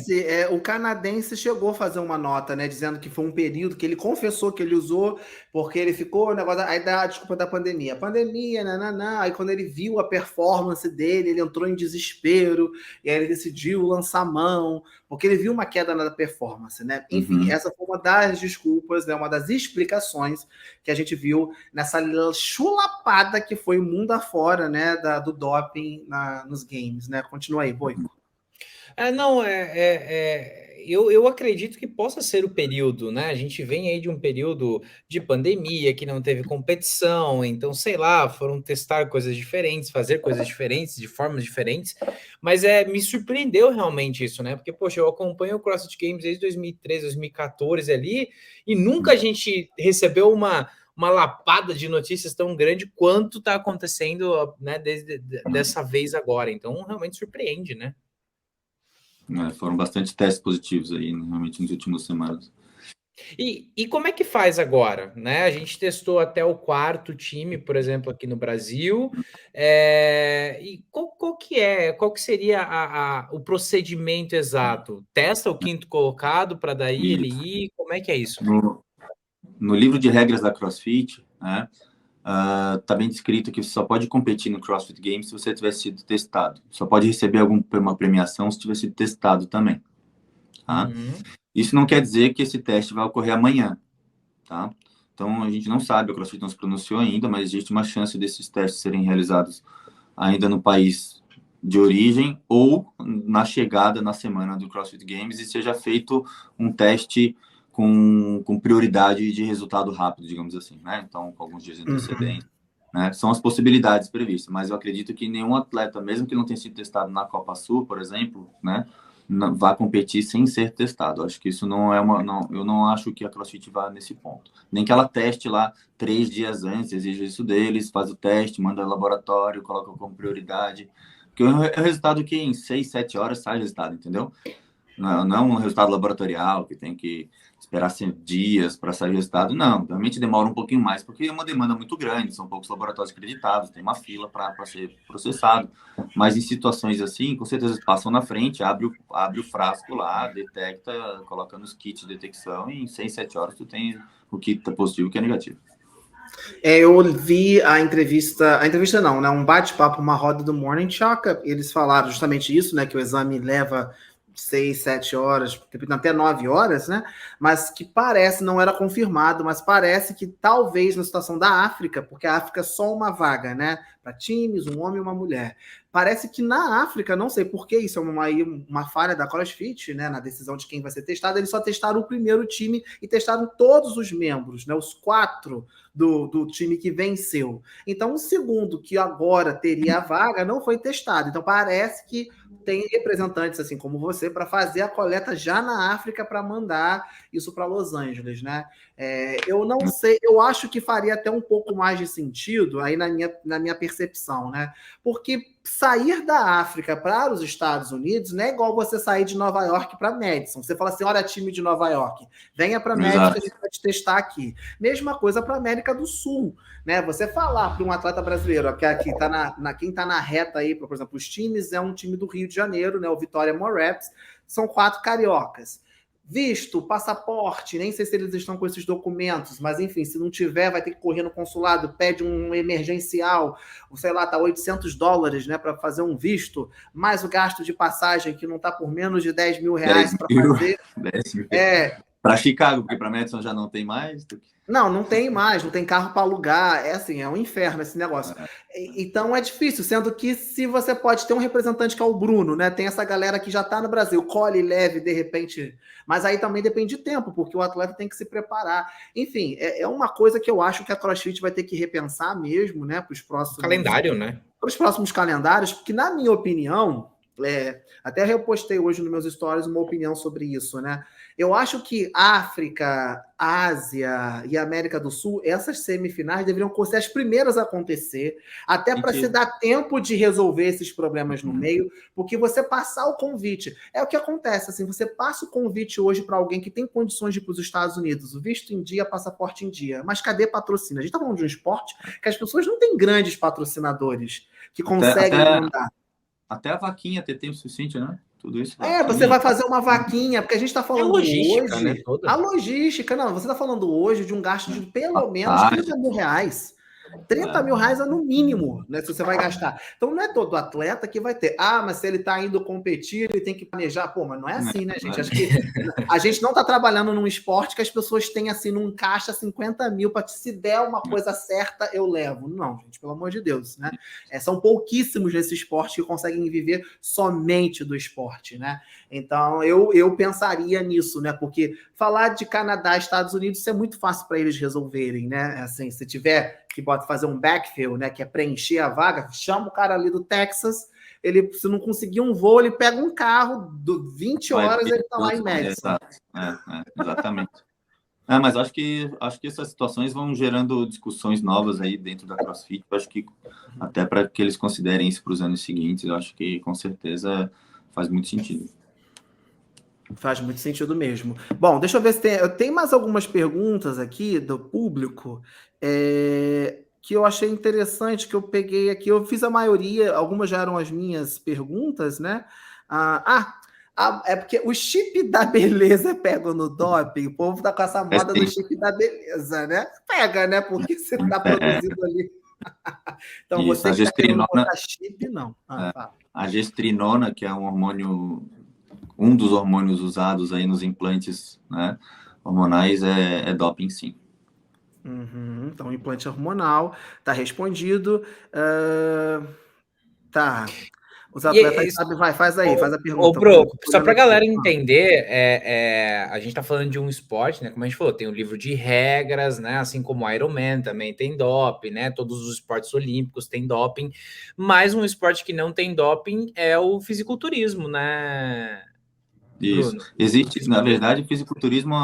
O canadense chegou a fazer uma nota, né, dizendo que foi um período que ele confessou que ele usou, porque ele ficou, negócio, aí dá a desculpa da pandemia. Pandemia, aí quando ele viu a performance dele, ele entrou em desespero, e aí ele decidiu lançar mão, porque ele viu uma queda na performance, né? Enfim, essa foi uma das desculpas, né, uma das explicações que a gente viu nessa chulapada que foi o mundo afora, né, do doping nos games, né? Continua aí, Boico. Eu acredito que possa ser o período, né? A gente vem aí de um período de pandemia que não teve competição, então, sei lá, foram testar coisas diferentes, fazer coisas diferentes, de formas diferentes, mas me surpreendeu realmente isso, né? Porque, poxa, eu acompanho o CrossFit Games desde 2013, 2014 ali, e nunca a gente recebeu uma lapada de notícias tão grande quanto está acontecendo, né, dessa vez agora. Então, realmente surpreende, né? Foram bastante testes positivos aí, realmente, nas últimas semanas. E como é que faz agora, né? A gente testou até o 4º time, por exemplo, aqui no Brasil. E qual que seria o procedimento exato? Testa o 5º colocado para daí ele ir? Como é que é isso? No livro de regras da CrossFit, né? Tá bem descrito que você só pode competir no CrossFit Games se você tiver sido testado. Só pode receber alguma premiação se tiver sido testado também. Tá? Isso não quer dizer que esse teste vai ocorrer amanhã. Tá? Então, a gente não sabe, o CrossFit não se pronunciou ainda, mas existe uma chance desses testes serem realizados ainda no país de origem ou na chegada na semana do CrossFit Games e seja feito um teste com prioridade de resultado rápido, digamos assim, né? Então, com alguns dias de antecedência, né? São as possibilidades previstas, mas eu acredito que nenhum atleta, mesmo que não tenha sido testado na Copa Sul, por exemplo, né, vá competir sem ser testado. Acho que isso não é eu não acho que a CrossFit vá nesse ponto. Nem que ela teste lá 3 dias antes, exige isso deles, faz o teste, manda ao laboratório, coloca como prioridade. Porque é o resultado que em 6, 7 horas sai o resultado, entendeu? Não é um resultado laboratorial que tem que esperar 100 dias para sair o resultado. Não, realmente demora um pouquinho mais, porque é uma demanda muito grande, são poucos laboratórios acreditados, tem uma fila para ser processado. Mas em situações assim, com certeza passam na frente, abre o frasco lá, detecta, coloca nos kits de detecção e em 6, 7 horas tu tem o kit positivo e o que é negativo. Eu vi a entrevista não, né? Um bate-papo, uma roda do Morning Chaka. Eles falaram justamente isso, né? Que o exame leva 6, 7 horas, até 9 horas, né? Mas que parece, não era confirmado, mas parece que talvez na situação da África, porque a África é só uma vaga, né? Para times, um homem e uma mulher. Parece que na África, não sei por que isso é uma falha da CrossFit, né? Na decisão de quem vai ser testado, eles só testaram o primeiro time e testaram todos os membros, né? Os 4 do time que venceu. Então, o segundo, que agora teria a vaga, não foi testado. Então, parece que tem representantes, assim como você, para fazer a coleta já na África para mandar isso para Los Angeles, né? Eu não sei, eu acho que faria até um pouco mais de sentido aí na minha percepção, né? Porque sair da África para os Estados Unidos não é igual você sair de Nova York para Madison. Você fala assim, olha, time de Nova York, venha para Madison que a gente vai te testar aqui. Mesma coisa para a América do Sul, né? Você falar para um atleta brasileiro, que aqui tá quem está na reta aí, por exemplo, os times, é um time do Rio de Janeiro, né? O Vitória Moreps, são 4 cariocas. Visto, passaporte, nem sei se eles estão com esses documentos, mas enfim, se não tiver, vai ter que correr no consulado, pede um emergencial, sei lá, tá $800, né, para fazer um visto, mais o gasto de passagem, que não tá por menos de 10 mil reais para fazer. 10 mil. Para Chicago, porque para Madison já não tem mais. Não tem mais, não tem carro para alugar, é um inferno esse negócio. Então é difícil, sendo que se você pode ter um representante que é o Bruno, né? Tem essa galera que já está no Brasil, colhe leve de repente, mas aí também depende de tempo, porque o atleta tem que se preparar. Enfim, é uma coisa que eu acho que a CrossFit vai ter que repensar mesmo, né? Para os próximos calendário, né? Para os próximos calendários, porque na minha opinião, até repostei hoje nos meus stories uma opinião sobre isso, né? Eu acho que África, Ásia e América do Sul, essas semifinais deveriam ser as primeiras a acontecer, até para se dar tempo de resolver esses problemas no meio, porque você passar o convite, é o que acontece, assim, você passa o convite hoje para alguém que tem condições de ir para os Estados Unidos, o visto em dia, passaporte em dia, mas cadê patrocínio? A gente está falando de um esporte que as pessoas não têm grandes patrocinadores que conseguem mandar. Até a vaquinha ter tempo suficiente, né? Tudo isso. Você vai fazer uma vaquinha, porque a gente está falando logística, hoje. Né, toda. A logística, não, você está falando hoje de um gasto de pelo menos 30 mil reais. 30 mil reais é no mínimo, né? Se você vai gastar. Então não é todo atleta que vai ter. Mas se ele está indo competir, ele tem que planejar. Pô, mas não é assim, né, gente? Acho que a gente não está trabalhando num esporte que as pessoas têm assim, num caixa 50 mil para se der uma coisa certa, eu levo. Não, gente, pelo amor de Deus, né? São pouquíssimos nesse esporte que conseguem viver somente do esporte, né? Então eu pensaria nisso, né? Porque falar de Canadá, Estados Unidos, isso é muito fácil para eles resolverem, né? Assim, se tiver que pode fazer um backfill, né, que é preencher a vaga, chama o cara ali do Texas, ele, se não conseguir um voo, ele pega um carro, 20 horas ele está lá em Madison. Exatamente. Mas acho que essas situações vão gerando discussões novas aí dentro da CrossFit, eu acho que até para que eles considerem isso para os anos seguintes, eu acho que com certeza faz muito sentido. Faz muito sentido mesmo. Bom, deixa eu ver se tem mais algumas perguntas aqui do público que eu achei interessante, que eu peguei aqui. Eu fiz a maioria, algumas já eram as minhas perguntas, né? É porque o chip da beleza pega no doping. O povo tá com essa moda do chip da beleza, né? Pega, né? Porque você tá produzindo ali. Então, isso, você que está querendo botar chip, não. A gestrinona, que é um hormônio, um dos hormônios usados aí nos implantes, né, hormonais, é doping, sim. Então, implante hormonal, tá respondido. Tá. Os atletas sabem, faz aí, faz a pergunta. Ô, Broco, só para a galera entender, a gente está falando de um esporte, né? Como a gente falou, tem um livro de regras, né? Assim como o Ironman também tem doping, né? Todos os esportes olímpicos têm doping, mas um esporte que não tem doping é o fisiculturismo, né? Isso. Bruno? Existe, na verdade, o fisiculturismo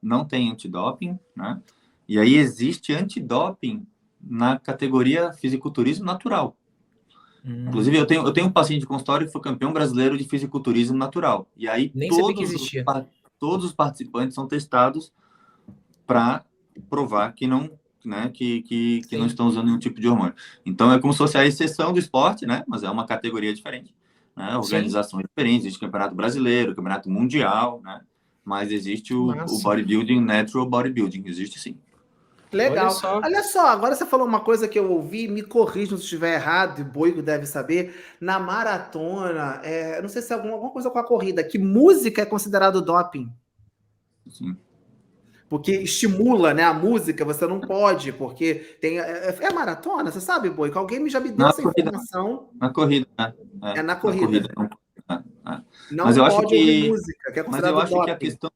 não tem antidoping, né? E aí existe antidoping na categoria fisiculturismo natural. Inclusive, eu tenho um paciente de consultório que foi campeão brasileiro de fisiculturismo natural. E aí Nem sabia que existia. todos os participantes são testados para provar que não, né, que não estão usando nenhum tipo de hormônio. Então, é como se fosse a exceção do esporte, né? Mas é uma categoria diferente. Né? Organização é diferente, existe campeonato brasileiro, campeonato mundial, né? Mas existe o bodybuilding, natural bodybuilding, existe sim. Legal. Olha só, agora você falou uma coisa que eu ouvi, me corrija se estiver errado, e Boigo deve saber. Na maratona, não sei se é alguma coisa com a corrida, que música é considerado doping? Sim. Porque estimula, né? A música você não pode, porque tem. É maratona, você sabe, Boigo? Alguém já me deu essa informação. Na corrida, né? É na corrida. Não mas eu pode acho que, ouvir música, que é considerado mas eu acho doping. que a questão.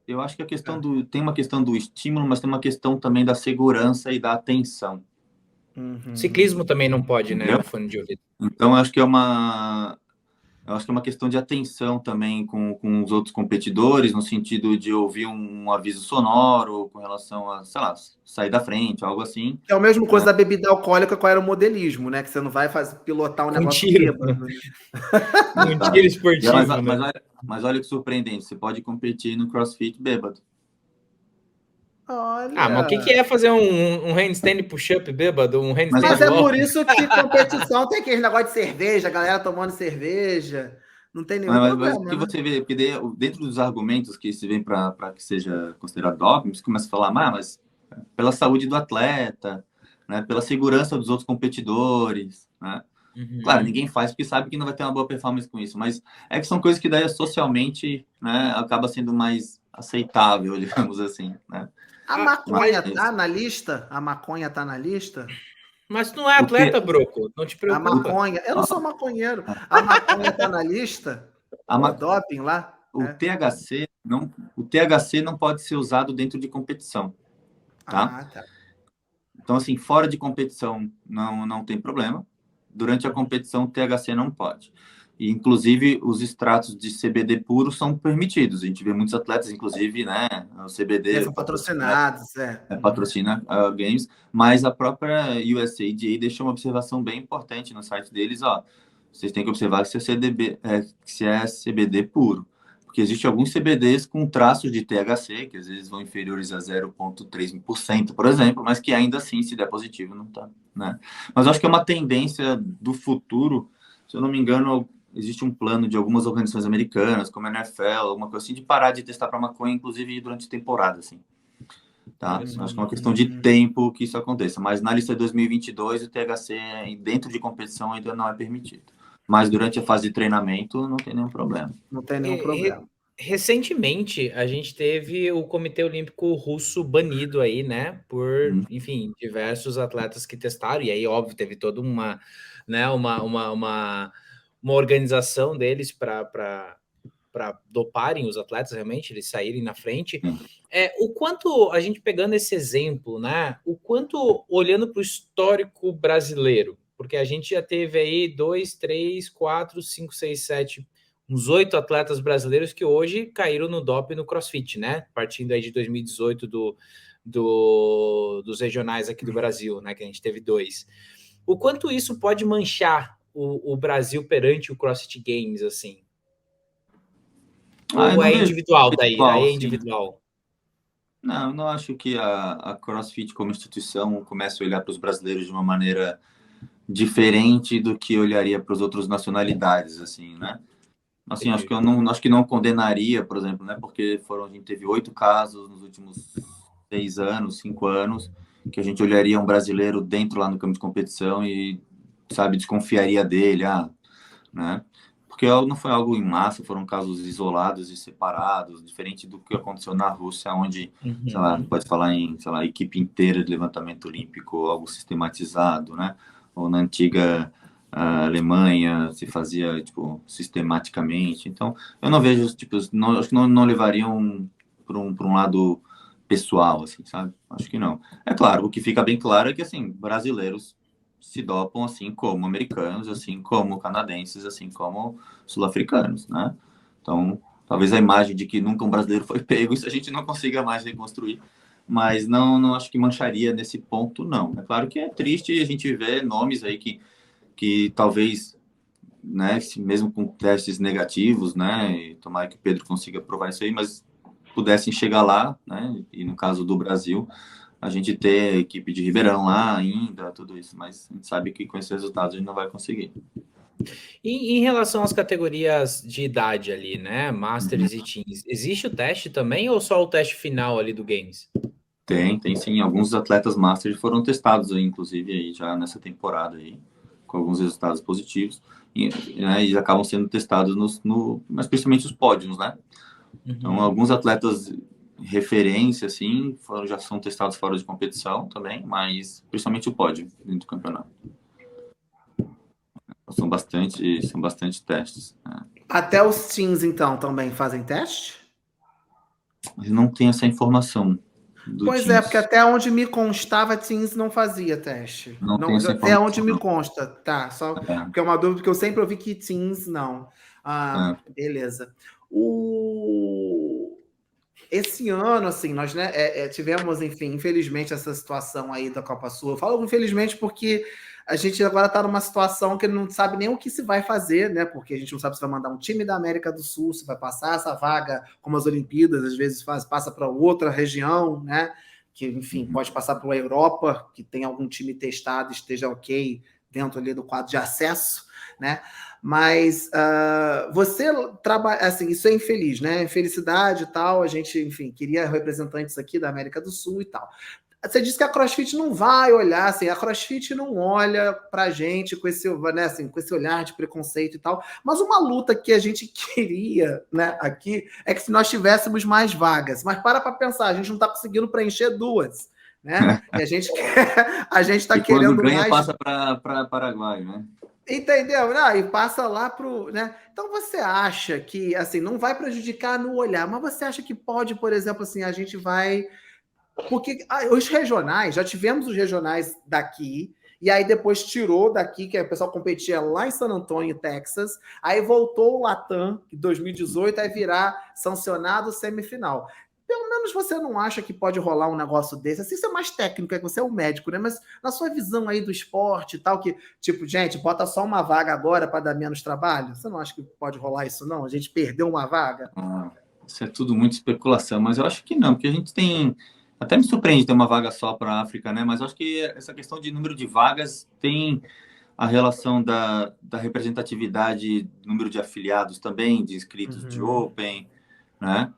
Eu acho que a questão tem uma questão do estímulo, mas tem uma questão também da segurança e da atenção. Ciclismo também não pode, né? No fone de ouvido. Então, eu acho que é uma questão de atenção também com os outros competidores, no sentido de ouvir um aviso sonoro com relação a, sei lá, sair da frente, algo assim. É a mesma coisa da bebida alcoólica com aeromodelismo, né? Que você não vai pilotar um negócio bêbado. Um tiro esportivo, mas olha que surpreendente, você pode competir no CrossFit bêbado. Olha. Mas o que é fazer um handstand push-up bêbado? Mas é por isso que competição tem aquele negócio de cerveja, a galera tomando cerveja. Não tem nenhum problema. Mas o que você vê, porque dentro dos argumentos que se vem para que seja considerado doping, você começa a falar, mas pela saúde do atleta, né, pela segurança dos outros competidores, né? Claro, ninguém faz porque sabe que não vai ter uma boa performance com isso, mas é que são coisas que daí socialmente, né, acaba sendo mais aceitável, digamos assim, né? A maconha tá na lista? A maconha tá na lista? Mas tu não é atleta, Broco, não te preocupa. A maconha, eu não sou maconheiro. A maconha tá na lista? O doping lá? O THC não pode ser usado dentro de competição, tá? Tá. Então, assim, fora de competição não tem problema. Durante a competição, o THC não pode. E, inclusive, os extratos de CBD puro são permitidos. A gente vê muitos atletas, inclusive, né? O CBD... São patrocinados, patrocina games. Mas a própria USADA deixou uma observação bem importante no site deles, vocês têm que observar se é CBD puro. Porque existem alguns CBDs com traços de THC, que às vezes vão inferiores a 0,3%, por exemplo, mas que ainda assim, se der positivo, não tá, né? Mas eu acho que é uma tendência do futuro, se eu não me engano, existe um plano de algumas organizações americanas, como a NFL, alguma coisa assim, de parar de testar para maconha, inclusive durante a temporada, assim. Tá? Acho que é uma questão de tempo que isso aconteça, mas na lista de 2022 o THC dentro de competição ainda não é permitido. Mas durante a fase de treinamento não tem nenhum problema. Não tem nenhum problema. Recentemente, a gente teve o Comitê Olímpico Russo banido aí, né? Por, enfim, diversos atletas que testaram. E aí, óbvio, teve toda uma organização deles para doparem os atletas, realmente, eles saírem na frente. O quanto, a gente pegando esse exemplo, né? O quanto, olhando para o histórico brasileiro, porque a gente já teve aí 2, 3, 4, 5, 6, 7, uns 8 atletas brasileiros que hoje caíram no doping no CrossFit, né? Partindo aí de 2018 dos regionais aqui do Brasil, né? Que a gente teve 2. O quanto isso pode manchar o Brasil perante o CrossFit Games, assim? Ou é individual daí? Aí é individual. Não, não acho que a CrossFit como instituição comece a olhar para os brasileiros de uma maneira diferente do que olharia para as outras nacionalidades, assim, né? Assim, acho que não condenaria, por exemplo, né? Porque a gente teve 8 casos nos últimos 6 anos, 5 anos, que a gente olharia um brasileiro dentro lá no campo de competição e, sabe, desconfiaria dele, né? Porque não foi algo em massa, foram casos isolados e separados, diferente do que aconteceu na Rússia, onde, sei lá, pode falar em, sei lá, equipe inteira de levantamento olímpico, algo sistematizado, né? Ou na antiga a Alemanha se fazia, tipo, sistematicamente. Então, eu não vejo, tipo, acho que não levariam para um lado pessoal, assim, sabe? Acho que não. É claro, o que fica bem claro é que, assim, brasileiros se dopam assim como americanos, assim como canadenses, assim como sul-africanos, né? Então, talvez a imagem de que nunca um brasileiro foi pego, isso a gente não consiga mais reconstruir, mas não acho que mancharia nesse ponto, não. É claro que é triste a gente ver nomes aí que talvez, né, mesmo com testes negativos, né, e tomara que o Pedro consiga provar isso aí, mas pudessem chegar lá, né, e no caso do Brasil, a gente ter a equipe de Ribeirão lá ainda, tudo isso, mas a gente sabe que com esses resultados a gente não vai conseguir. E em relação às categorias de idade ali, né? Masters e Teens, existe o teste também ou só o teste final ali do Games? Tem sim. Alguns atletas Masters foram testados aí, inclusive, aí, já nessa temporada aí, com alguns resultados positivos, né, e acabam sendo testados mas principalmente os pódios, né? Então, alguns atletas referência, assim, já são testados fora de competição também, mas principalmente o pódio dentro do campeonato. São bastante testes, né? Até os teens, então, também fazem teste? Mas não tem essa informação do Pois é, porque Teams. até onde me constava, Teams não fazia teste. Não Não, tem essa até onde informação, me não. consta, tá? Só É, porque é uma dúvida que eu sempre ouvi que Teams não. Ah, é. beleza. Esse ano, assim, nós né, tivemos, enfim, infelizmente, essa situação aí da Copa Sul. Eu falo infelizmente porque a gente agora está numa situação que não sabe nem o que se vai fazer, né? Porque a gente não sabe se vai mandar um time da América do Sul, se vai passar essa vaga, como as Olimpíadas, às vezes passa para outra região, né? Que, enfim, pode passar para a Europa, que tem algum time testado, esteja ok dentro ali do quadro de acesso, né? Mas você trabalha, assim, isso é infeliz, né? Infelicidade e tal. A gente, enfim, queria representantes aqui da América do Sul e tal. Você disse que a CrossFit não vai olhar, assim, a CrossFit não olha pra gente com esse, né, assim, com esse olhar de preconceito e tal. Mas uma luta que a gente queria, né, aqui, é que se nós tivéssemos mais vagas. Mas para pensar, a gente não está conseguindo preencher duas, né? E a gente a gente está E quando querendo ganha, mais. passa para Paraguai, né? Entendeu? Não, e passa lá pro, né? Então você acha que assim não vai prejudicar no olhar, mas você acha que pode, por exemplo, assim, a gente vai porque os regionais, já tivemos os regionais daqui, e aí depois tirou daqui, que o pessoal competia lá em San Antonio, Texas, aí voltou o Latam, em 2018, aí virar sancionado semifinal. Pelo menos você não acha que pode rolar um negócio desse? Assim, isso é mais técnico, é que você é um médico, né? Mas na sua visão aí do esporte e tal, que, tipo, gente, bota só uma vaga agora para dar menos trabalho? Você não acha que pode rolar isso, não? A gente perdeu uma vaga? Isso é tudo muito especulação, mas eu acho que não, porque a gente tem. Até me surpreende ter uma vaga só para a África, né? Mas eu acho que essa questão de número de vagas tem a relação da representatividade, número de afiliados também, de inscritos de Open, né?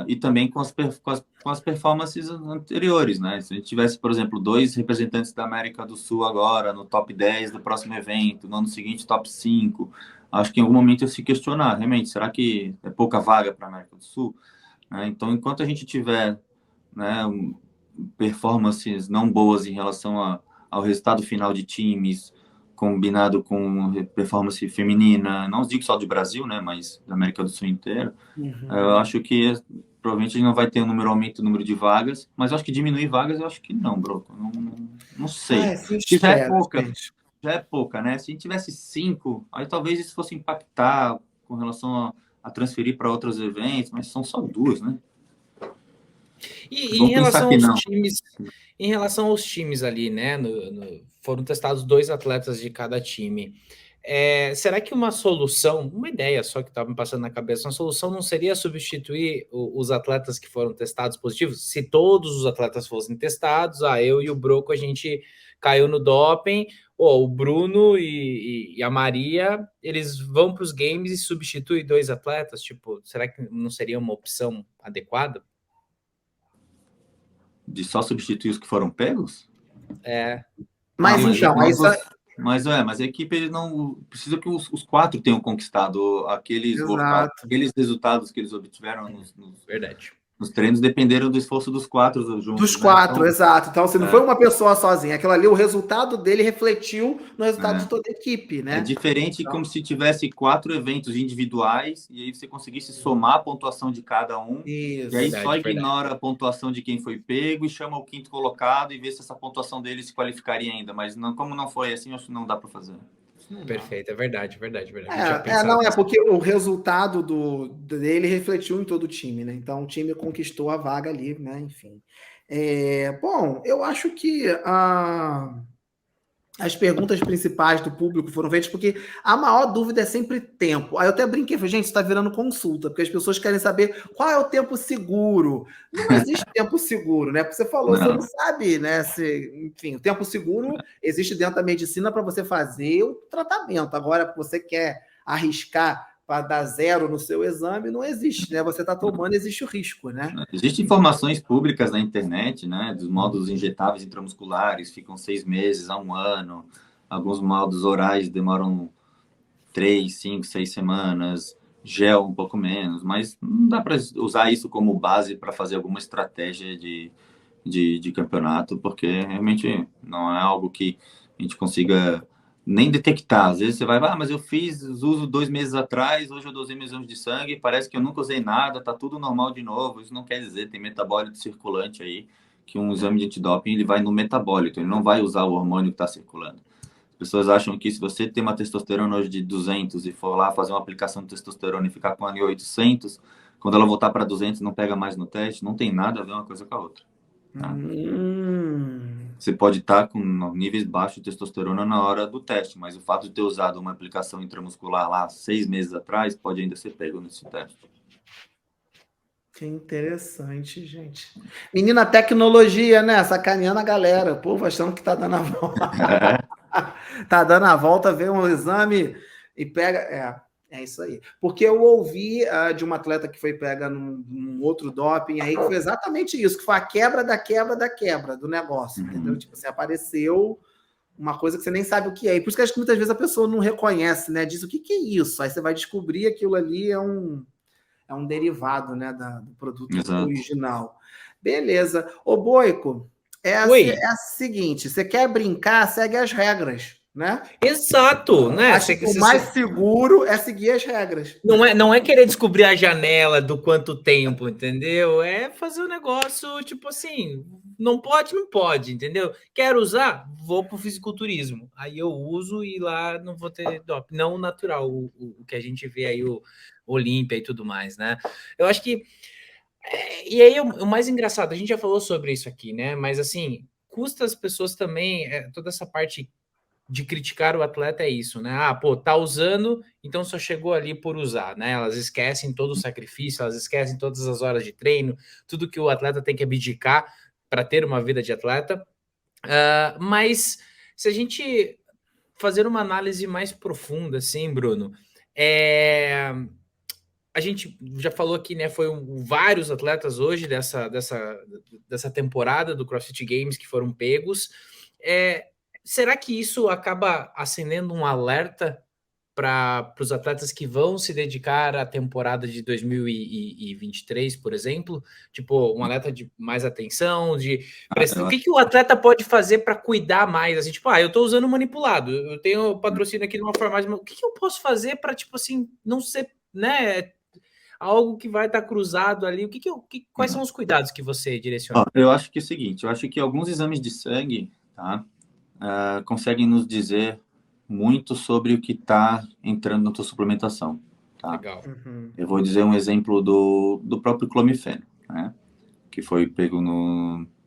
E também com as performances anteriores, né? Se a gente tivesse, por exemplo, 2 representantes da América do Sul agora no top 10 do próximo evento, no ano seguinte top 5, acho que em algum momento eu se questionar, realmente, será que é pouca vaga para a América do Sul? Então, enquanto a gente tiver, né, performances não boas em relação ao resultado final de times, combinado com performance feminina, não digo só do Brasil, né, mas da América do Sul inteira, eu acho que provavelmente a gente não vai ter aumento do número de vagas, mas eu acho que diminuir vagas, eu acho que não, bro. Não sei. Assim Se já é espero, pouca, gente. já é pouca, né? Se a gente tivesse 5, aí talvez isso fosse impactar com relação a transferir para outros eventos, mas são só 2, né? E Vamos pensar que não. em relação aos times ali, né? Foram testados 2 atletas de cada time. Será que uma solução, uma ideia só que estava me passando na cabeça, uma solução não seria substituir os atletas que foram testados positivos? Se todos os atletas fossem testados, eu e o Broco, a gente caiu no doping, o Bruno e a Maria, eles vão para os games e substituem 2 atletas? Tipo, será que não seria uma opção adequada? De só substituir os que foram pegos? Mas Mas então, aí só... mas a equipe ele não precisa que os 4 tenham conquistado aqueles Exato. resultados que eles obtiveram Verdade. Os treinos dependeram do esforço dos 4 juntos. Dos né? 4, Então, exato. Então, assim, não foi uma pessoa sozinha. Aquilo ali, o resultado dele refletiu no resultado de toda a equipe, é né? diferente como se tivesse 4 eventos individuais e aí você conseguisse somar a pontuação de cada um. Isso. E aí Verdade, só ignora a pontuação de quem foi pego e chama o quinto colocado e vê se essa pontuação dele se qualificaria ainda. Mas não, como não foi assim, acho que não dá para fazer. Não dá. Perfeito, é verdade, verdade, verdade. Eu tinha pensado Não, é nisso. porque o resultado dele refletiu em todo o time, né? Então o time conquistou a vaga ali, né? Enfim. Bom, eu acho que as perguntas principais do público foram feitas, porque a maior dúvida é sempre tempo. Aí eu até brinquei, falei, gente, isso está virando consulta, porque as pessoas querem saber qual é o tempo seguro. Não existe tempo seguro, né? Porque você falou, você não sabe, né? Enfim, o tempo seguro existe dentro da medicina para você fazer o tratamento. Agora, você quer arriscar para dar 0 no seu exame, não existe, né? Você está tomando, existe o risco, né? Existem informações públicas na internet, né, dos módulos injetáveis intramusculares, ficam 6 meses a 1 ano. Alguns módulos orais demoram 3, 5, 6 semanas. Gel um pouco menos, mas não dá para usar isso como base para fazer alguma estratégia de campeonato, porque realmente não é algo que a gente consiga nem detectar. Às vezes você vai, mas eu fiz uso 2 meses atrás, hoje eu dosei meus exames de sangue, parece que eu nunca usei nada, tá tudo normal de novo. Isso não quer dizer, tem metabólito circulante aí, que um exame de antidoping ele vai no metabólito, ele não vai usar o hormônio que está circulando. As pessoas acham que se você tem uma testosterona hoje de 200 e for lá fazer uma aplicação de testosterona e ficar com ela em 800, quando ela voltar para 200 não pega mais no teste, não tem nada a ver uma coisa com a outra. Tá? Você pode estar com níveis baixos de testosterona na hora do teste, mas o fato de ter usado uma aplicação intramuscular lá 6 meses atrás pode ainda ser pego nesse teste. Que interessante, gente. Menina, tecnologia, né? Sacaneando a galera. O povo achando que tá dando a volta. Tá dando a volta, vê um exame e pega. É isso aí. Porque eu ouvi de uma atleta que foi pega num outro doping aí, que foi exatamente isso, que foi a quebra da quebra da quebra do negócio, entendeu? Tipo assim, apareceu uma coisa que você nem sabe o que é. E por isso que acho que muitas vezes a pessoa não reconhece, né? Diz o que é isso. Aí você vai descobrir aquilo ali é um derivado, né, do produto original. Beleza. Ô, Boico, é a seguinte, você quer brincar, segue as regras, né? Exato, né? Acho que o mais seguro é seguir as regras. Não é querer descobrir a janela do quanto tempo, entendeu? É fazer o negócio, tipo assim, não pode, entendeu? Quero usar? Vou pro fisiculturismo. Aí eu uso e lá não vou ter doping. Não o natural, o que a gente vê aí, o Olímpia e tudo mais, né? Eu acho que... E aí, o mais engraçado, a gente já falou sobre isso aqui, né? Mas, assim, custa as pessoas também, toda essa parte de criticar o atleta é isso, né? Tá usando, então só chegou ali por usar, né? Elas esquecem todo o sacrifício, elas esquecem todas as horas de treino, tudo que o atleta tem que abdicar para ter uma vida de atleta. Mas se a gente fazer uma análise mais profunda, assim, Bruno, a gente já falou aqui, né? Foi vários atletas hoje dessa temporada do CrossFit Games que foram pegos. Será que isso acaba acendendo um alerta para os atletas que vão se dedicar à temporada de 2023, por exemplo? Tipo, um atleta de mais atenção, o que o atleta pode fazer para cuidar mais? Assim, tipo, eu estou usando manipulado, eu tenho patrocínio aqui numa farmácia, mas o que eu posso fazer para, tipo assim, não ser, né, algo que vai estar cruzado ali? Quais são os cuidados que você direciona? Eu acho que é o seguinte, eu acho que alguns exames de sangue, tá, conseguem nos dizer muito sobre o que está entrando na tua suplementação. Tá? Legal. Eu vou dizer um exemplo do próprio clomifeno, né, que foi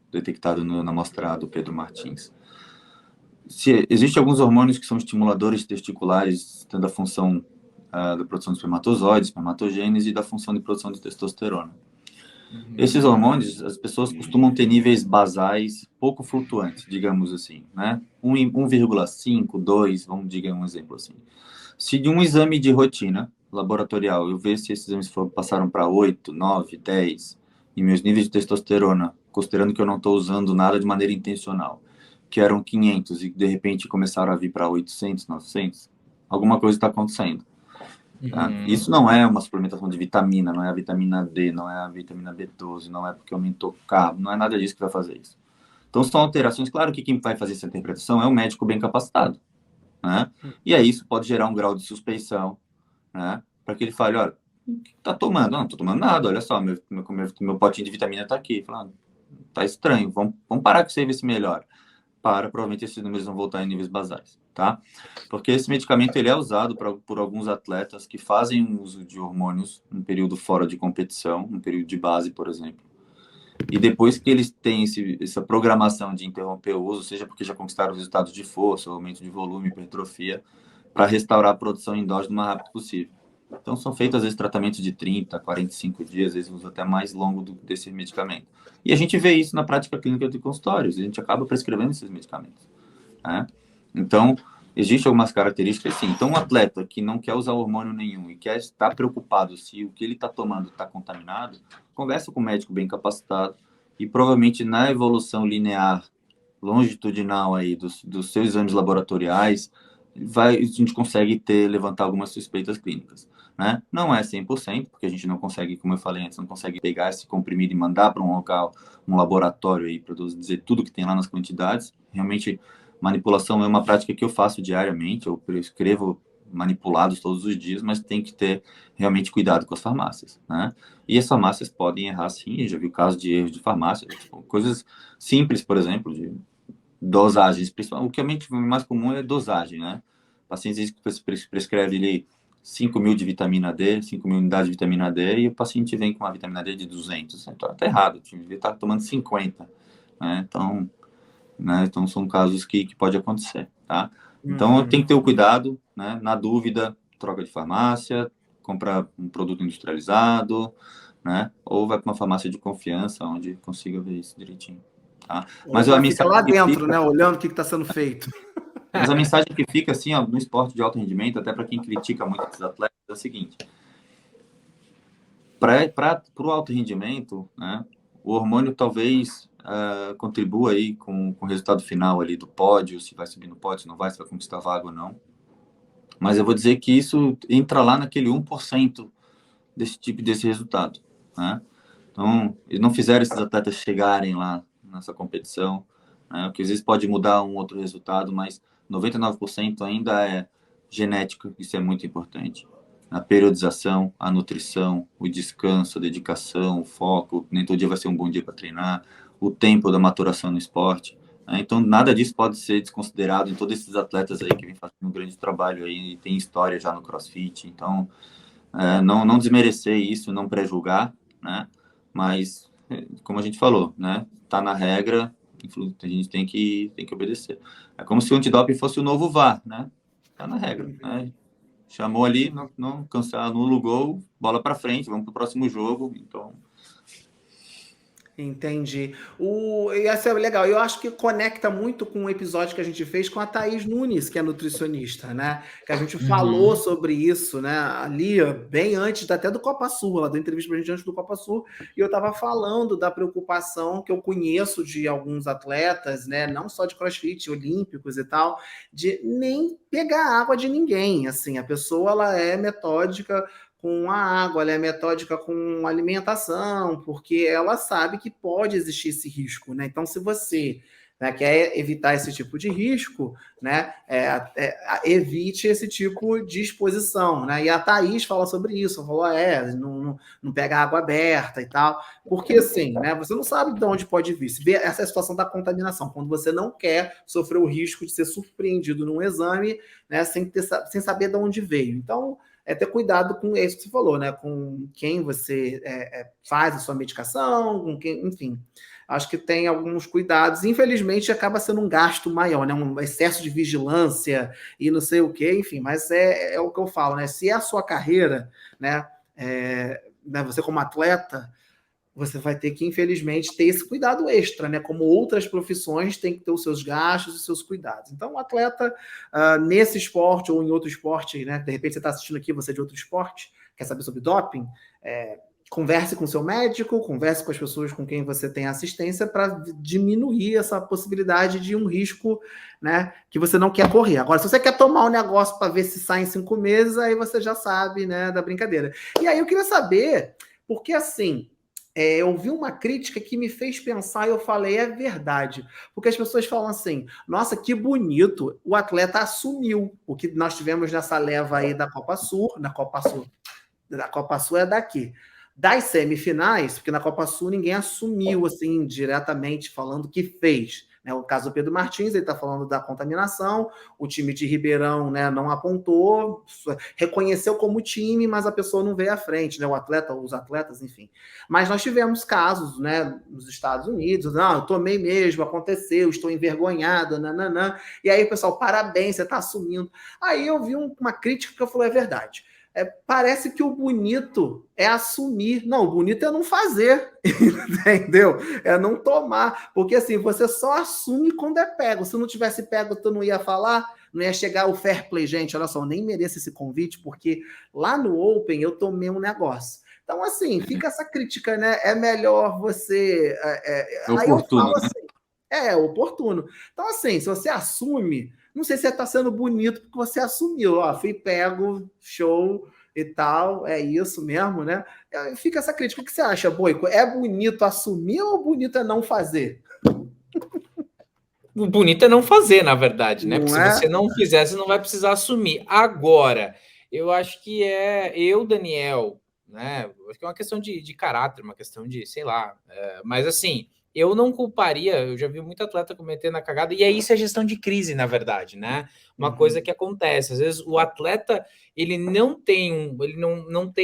detectado na amostra do Pedro Martins. Existem alguns hormônios que são estimuladores testiculares, tanto da função da produção de espermatozoides, espermatogênese e da função de produção de testosterona. Esses hormônios, as pessoas costumam ter níveis basais pouco flutuantes, digamos assim, né? 1,5, 2, digamos um exemplo assim. Se de um exame de rotina laboratorial eu ver se esses exames passaram para 8, 9, 10, e meus níveis de testosterona, considerando que eu não estou usando nada de maneira intencional, que eram 500 e de repente começaram a vir para 800, 900, alguma coisa está acontecendo. Tá? Isso não é uma suplementação de vitamina, não é a vitamina D, não é a vitamina B12, não é porque aumentou o carbo, não é nada disso que vai fazer isso. Então, são alterações. Claro que quem vai fazer essa interpretação é um médico bem capacitado, né? E aí isso pode gerar um grau de suspeição, né? Para que ele fale, olha, o que tá tomando? Não tô tomando nada, olha só, meu potinho de vitamina tá aqui. Fala, tá estranho, vamos parar com isso aí e ver se melhora. Provavelmente esses números vão voltar em níveis basais, tá? Porque esse medicamento ele é usado por alguns atletas que fazem uso de hormônios em período fora de competição, no período de base, por exemplo. E depois que eles têm essa programação de interromper o uso, seja porque já conquistaram resultados de força, aumento de volume, hipertrofia, para restaurar a produção endógena o mais rápido possível. Então, são feitos, às vezes, tratamentos de 30, 45 dias, às vezes, uso até mais longo desse medicamento. E a gente vê isso na prática clínica de consultórios, a gente acaba prescrevendo esses medicamentos, né? Então, existem algumas características, sim. Então, um atleta que não quer usar hormônio nenhum e quer estar preocupado se o que ele está tomando está contaminado, conversa com um médico bem capacitado e provavelmente na evolução linear, longitudinal aí dos seus exames laboratoriais, a gente consegue levantar algumas suspeitas clínicas, né? Não é 100%, porque a gente não consegue, como eu falei antes, não consegue pegar esse comprimido e mandar para um local, um laboratório aí, para dizer tudo que tem lá nas quantidades. Realmente, manipulação é uma prática que eu faço diariamente, eu prescrevo manipulados todos os dias, mas tem que ter realmente cuidado com as farmácias, né? E as farmácias podem errar sim, eu já vi casos de erros de farmácia, tipo, coisas simples, por exemplo, de dosagens, o que é mais comum é dosagem, né? Pacientes que prescreve ali 5.000 de vitamina D, 5.000 unidades de vitamina D, e o paciente vem com uma vitamina D de 200. Então, tá errado, ele está tomando 50, né? Então, são casos que pode acontecer, tá? Então, tem que ter o cuidado, né? Na dúvida, troca de farmácia, compra um produto industrializado, né? Ou vai para uma farmácia de confiança, onde consiga ver isso direitinho. Tá? Mas a fica lá dentro, né? Olhando o que está sendo feito. Mas a mensagem que fica, assim, ó, no esporte de alto rendimento, até para quem critica muito esses atletas, é o seguinte: para o alto rendimento, né, o hormônio talvez contribua aí com o resultado final ali do pódio, se vai subir no pódio, se não vai, se vai conquistar vaga ou não. Mas eu vou dizer que isso entra lá naquele 1% desse resultado, né? Então, eles não fizeram esses atletas chegarem lá nessa competição, né? O que às vezes pode mudar um outro resultado, mas 99% ainda é genética, isso é muito importante. A periodização, a nutrição, o descanso, a dedicação, o foco, nem todo dia vai ser um bom dia para treinar, o tempo da maturação no esporte, né? Então, nada disso pode ser desconsiderado em todos esses atletas aí que vêm fazendo um grande trabalho aí, e tem história já no CrossFit. Então, não desmerecer isso, não pré-julgar, né? Mas, como a gente falou, né? Tá na regra, a gente tem que obedecer. É como se o antidoping fosse o novo VAR, né? Tá na regra, né? Chamou ali, não cancela, anula o gol, bola para frente, vamos para o próximo jogo. Então, entendi. E essa é legal. Eu acho que conecta muito com o episódio que a gente fez com a Thaís Nunes, que é nutricionista, né? Que a gente falou sobre isso, né? Ali, bem antes até do Copa Sul. Ela deu entrevista pra gente antes do Copa Sul. E eu estava falando da preocupação que eu conheço de alguns atletas, né? Não só de CrossFit, olímpicos e tal, de nem pegar água de ninguém. Assim, a pessoa, ela é metódica com a água, ela é metódica com alimentação, porque ela sabe que pode existir esse risco, né? Então, se você, né, quer evitar esse tipo de risco, né, evite esse tipo de exposição, né? E a Thaís fala sobre isso, falou, não pega água aberta e tal, porque assim, né, você não sabe de onde pode vir. Se vê essa situação da contaminação, quando você não quer sofrer o risco de ser surpreendido num exame, né, sem saber de onde veio. Então, ter cuidado com isso que você falou, né? Com quem você faz a sua medicação, com quem, enfim. Acho que tem alguns cuidados. Infelizmente, acaba sendo um gasto maior, né? Um excesso de vigilância e não sei o quê, enfim, mas é o que eu falo, né? Se é a sua carreira, né? Você como atleta, você vai ter que, infelizmente, ter esse cuidado extra, né? Como outras profissões têm que ter os seus gastos e seus cuidados. Então, o atleta, nesse esporte ou em outro esporte, né? De repente você está assistindo aqui, você é de outro esporte, quer saber sobre doping, converse com seu médico, converse com as pessoas com quem você tem assistência para diminuir essa possibilidade de um risco, né, que você não quer correr. Agora, se você quer tomar um negócio para ver se sai em 5 meses, aí você já sabe, né, da brincadeira. E aí eu queria saber, porque assim, eu vi uma crítica que me fez pensar e eu falei, é verdade. Porque as pessoas falam assim, nossa, que bonito, o atleta assumiu o que nós tivemos nessa leva aí da Copa Sul, da Copa Sul é daqui. Das semifinais, porque na Copa Sul ninguém assumiu, assim, diretamente falando que fez. Né? O caso do Pedro Martins, ele está falando da contaminação, o time de Ribeirão, né, não apontou, reconheceu como time, mas a pessoa não veio à frente, né? O atleta, os atletas, enfim. Mas nós tivemos casos, né, nos Estados Unidos, não, eu tomei mesmo, aconteceu, estou envergonhado, nananã. E aí, pessoal, parabéns, você está assumindo. Aí eu vi uma crítica que eu falei, é verdade. Parece que o bonito é assumir. Não, o bonito é não fazer, entendeu? É não tomar. Porque assim, você só assume quando é pego. Se não tivesse pego, tu não ia falar, não ia chegar o fair play. Gente, olha só, eu nem mereço esse convite, porque lá no Open eu tomei um negócio. Então, assim, fica essa crítica, né? É melhor você... aí eu falo assim, oportuno. Então, assim, se você assume... Não sei se está sendo bonito porque você assumiu, ó, fui pego, show e tal, é isso mesmo, né? Fica essa crítica. O que você acha, Boico? É bonito assumir ou bonito é não fazer? O bonito é não fazer, na verdade, né? Não Porque é? se você não fizer, você não vai precisar assumir. Agora, eu acho que Daniel, né? Acho que é uma questão de caráter, uma questão de, sei lá. Mas assim, eu não culparia, eu já vi muito atleta cometendo a cagada, e aí isso é gestão de crise, na verdade, né? Uma coisa que acontece. Às vezes o atleta ele não tem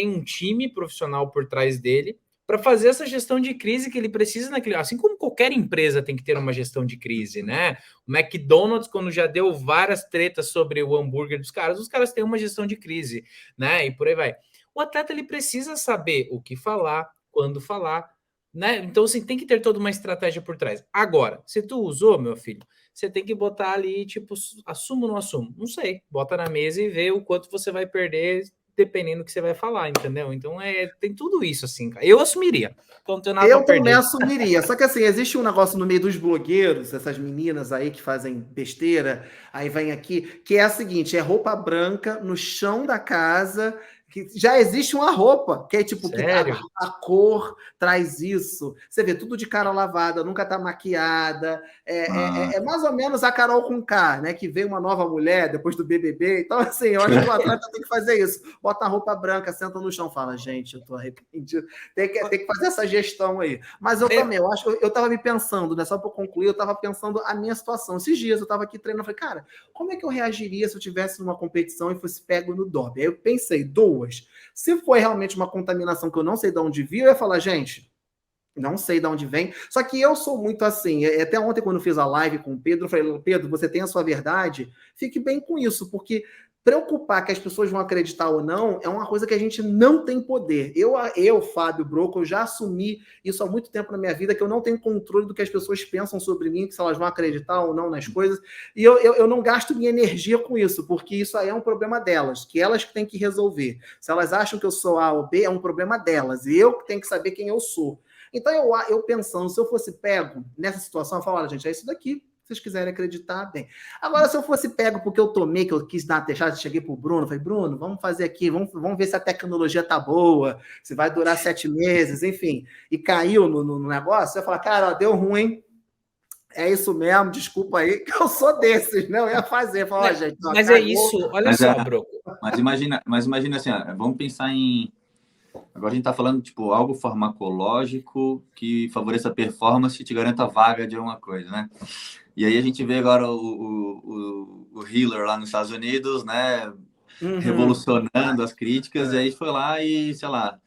um time profissional por trás dele para fazer essa gestão de crise que ele precisa naquele. Assim como qualquer empresa tem que ter uma gestão de crise, né? O McDonald's, quando já deu várias tretas sobre o hambúrguer dos caras, os caras têm uma gestão de crise, né? E por aí vai. O atleta ele precisa saber o que falar, quando falar, né? Então, assim, tem que ter toda uma estratégia por trás. Agora, se tu usou, meu filho, você tem que botar ali, tipo, assumo ou não assumo? Não sei. Bota na mesa e vê o quanto você vai perder dependendo do que você vai falar, entendeu? Então, tem tudo isso, assim, cara. Eu assumiria. Então, não tenho nada Eu pra também perder. assumiria. Só que assim, existe um negócio no meio dos blogueiros, essas meninas aí que fazem besteira, aí vem aqui, que é a seguinte: é roupa branca no chão da casa, que já existe uma roupa, que é tipo, que Sério? a cor traz isso. Você vê tudo de cara lavada, nunca tá maquiada. É mais ou menos a Carol Conká, né? Que veio uma nova mulher depois do BBB. Então, assim, eu acho que o atleta tem que fazer isso. Bota a roupa branca, senta no chão, fala, gente, eu tô arrependido. Tem que fazer essa gestão aí. Mas eu também, eu acho que eu estava me pensando, né? Só para concluir, eu estava pensando a minha situação. Esses dias eu estava aqui treinando, eu falei, cara, como é que eu reagiria se eu tivesse numa competição e fosse pego no Derby? Aí eu pensei, duas. Se foi realmente uma contaminação que eu não sei de onde veio, eu ia falar, gente, não sei de onde vem. Só que eu sou muito assim. Até ontem, quando eu fiz a live com o Pedro, eu falei, Pedro, você tem a sua verdade, fique bem com isso, porque preocupar que as pessoas vão acreditar ou não é uma coisa que a gente não tem poder. Eu Fábio Broco, eu já assumi isso há muito tempo na minha vida, que eu não tenho controle do que as pessoas pensam sobre mim, que se elas vão acreditar ou não nas coisas. E eu não gasto minha energia com isso, porque isso aí é um problema delas, que elas que têm que resolver. Se elas acham que eu sou A ou B, é um problema delas. E eu que tenho que saber quem eu sou. Então, eu pensando, se eu fosse pego nessa situação, eu falo, olha, gente, é isso daqui. Se vocês quiserem acreditar, bem. Agora, se eu fosse pego porque eu tomei, que eu quis dar uma textada, cheguei pro Bruno, falei, Bruno, vamos fazer aqui, vamos ver se a tecnologia tá boa, se vai durar 7 meses, enfim, e caiu no negócio, você vai falar, cara, ó, deu ruim, é isso mesmo, desculpa aí, que eu sou desses, né? Eu ia fazer, falar, ó, gente, ó, mas cagou. é isso, olha só, Broco. Mas imagina assim, ó, vamos pensar em... Agora a gente está falando, tipo, algo farmacológico que favoreça a performance e te garanta vaga de alguma coisa, né? E aí a gente vê agora o healer lá nos Estados Unidos, né? Revolucionando as críticas, e aí foi lá e, sei lá,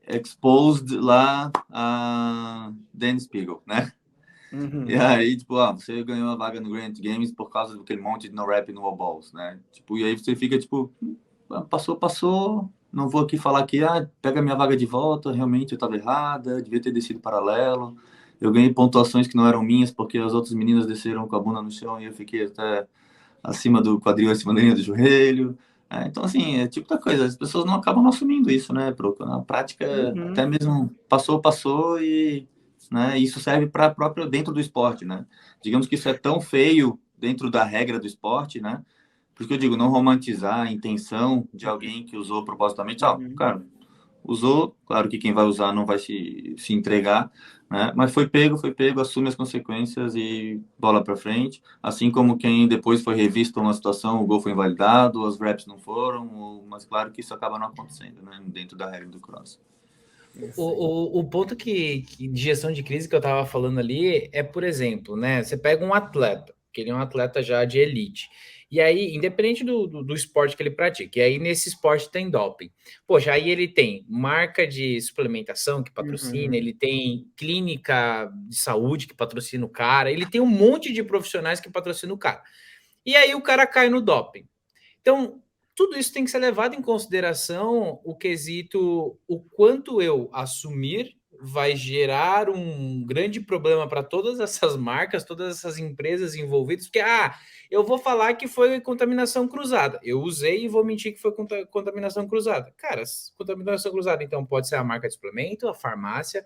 exposed lá a Dan Spiegel, né? E aí, tipo, você ganhou a vaga no Grand Games por causa daquele monte de no-rap no Balls, né? Tipo, e aí você fica, tipo, passou, não vou aqui falar que, pega minha vaga de volta, realmente eu estava errada, devia ter descido paralelo, eu ganhei pontuações que não eram minhas, porque as outras meninas desceram com a bunda no chão e eu fiquei até acima do quadril, acima da linha do joelho, Então, assim, é tipo da coisa, as pessoas não acabam não assumindo isso, né, Broco? Na prática, até mesmo passou e, né, isso serve para próprio dentro do esporte, né? Digamos que isso é tão feio dentro da regra do esporte, né? Porque eu digo, não romantizar a intenção de alguém que usou propositalmente. Cara, usou, claro que quem vai usar não vai se entregar, né? Mas foi pego, assume as consequências e bola para frente. Assim como quem depois foi revisto uma situação, o gol foi invalidado, as reps não foram, mas claro que isso acaba não acontecendo, né? Dentro da regra do cross. O ponto de gestão de crise que eu estava falando ali é, por exemplo, né? Você pega um atleta, que ele é um atleta já de elite. E aí, independente do esporte que ele pratica, e aí nesse esporte tem doping. Poxa, aí ele tem marca de suplementação que patrocina, ele tem clínica de saúde que patrocina o cara, ele tem um monte de profissionais que patrocinam o cara. E aí o cara cai no doping. Então, tudo isso tem que ser levado em consideração o quesito, o quanto eu assumir vai gerar um grande problema para todas essas marcas, todas essas empresas envolvidas, porque, eu vou falar que foi contaminação cruzada. Eu usei e vou mentir que foi contaminação cruzada. Cara, contaminação cruzada, então, pode ser a marca de suplemento, a farmácia,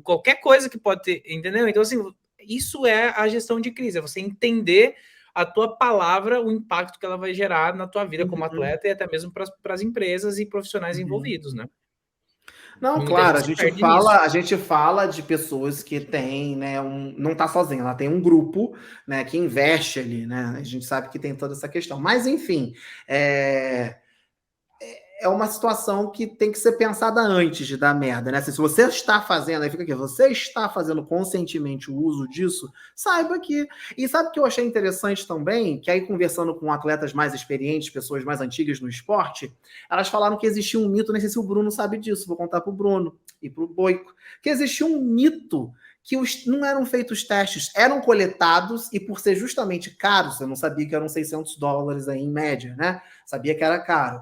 qualquer coisa que pode ter, entendeu? Então, assim, isso é a gestão de crise, é você entender a tua palavra, o impacto que ela vai gerar na tua vida como atleta e até mesmo para as empresas e profissionais envolvidos, né? Não, Muita claro, gente se perde nisso. a gente fala de pessoas que têm, né, não tá sozinha, ela tem um grupo, né, que investe ali, né? A gente sabe que tem toda essa questão. Mas, enfim, é uma situação que tem que ser pensada antes de dar merda, né? Assim, se você está fazendo, aí fica aqui, você está fazendo conscientemente o uso disso, saiba que... E sabe o que eu achei interessante também? Que aí, conversando com atletas mais experientes, pessoas mais antigas no esporte, elas falaram que existia um mito, nem sei se o Bruno sabe disso, vou contar pro Bruno e pro Boico, que existia um mito que não eram feitos testes, eram coletados, e por ser justamente caros, eu não sabia que eram $600 aí em média, né? Sabia que era caro.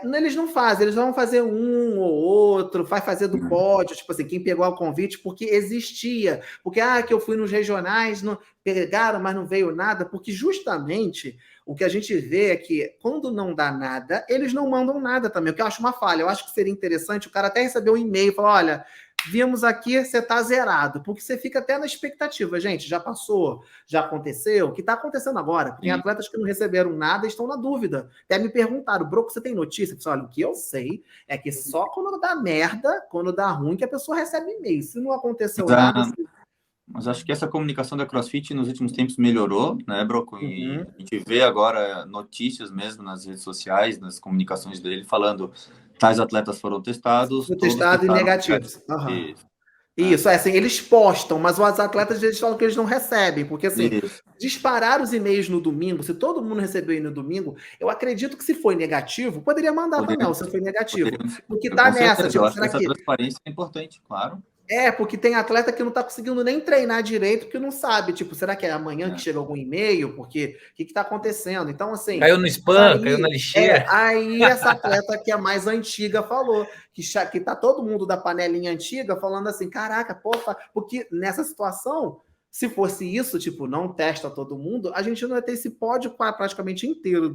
Eles não fazem, eles vão fazer um ou outro, vai fazer do pódio, tipo assim, quem pegou o convite, porque existia, porque, que eu fui nos regionais, não pegaram, mas não veio nada, porque justamente o que a gente vê é que quando não dá nada, eles não mandam nada também, o que eu acho uma falha. Eu acho que seria interessante o cara até receber um e-mail e falar, olha, vimos aqui, você tá zerado, porque você fica até na expectativa, gente, já passou, já aconteceu, o que tá acontecendo agora? Tem atletas que não receberam nada e estão na dúvida. Até me perguntaram, Broco, você tem notícia? Eu falei, olha, o que eu sei é que só quando dá merda, quando dá ruim, que a pessoa recebe e-mail. Se não aconteceu nada... Mas acho que essa comunicação da CrossFit nos últimos tempos melhorou, né, Broco? E a gente vê agora notícias mesmo nas redes sociais, nas comunicações dele, falando tais atletas foram testados, Foi testado e negativos. Isso, assim, eles postam, mas os atletas eles falam que eles não recebem, porque assim, disparar os e-mails no domingo, se todo mundo recebeu aí no domingo, eu acredito que se foi negativo, poderia mandar também, se foi negativo. Porque tá nessa, tipo, eu acho que essa transparência é importante, claro. Porque tem atleta que não tá conseguindo nem treinar direito, porque não sabe, tipo, será que é amanhã que chega algum e-mail? Porque o que tá acontecendo? Então, assim... Caiu no spam, caiu na lixeira. Aí essa atleta que é mais antiga falou, que tá todo mundo da panelinha antiga falando assim, caraca, porra, porque nessa situação, se fosse isso, tipo, não testa todo mundo, a gente não ia ter esse pódio praticamente inteiro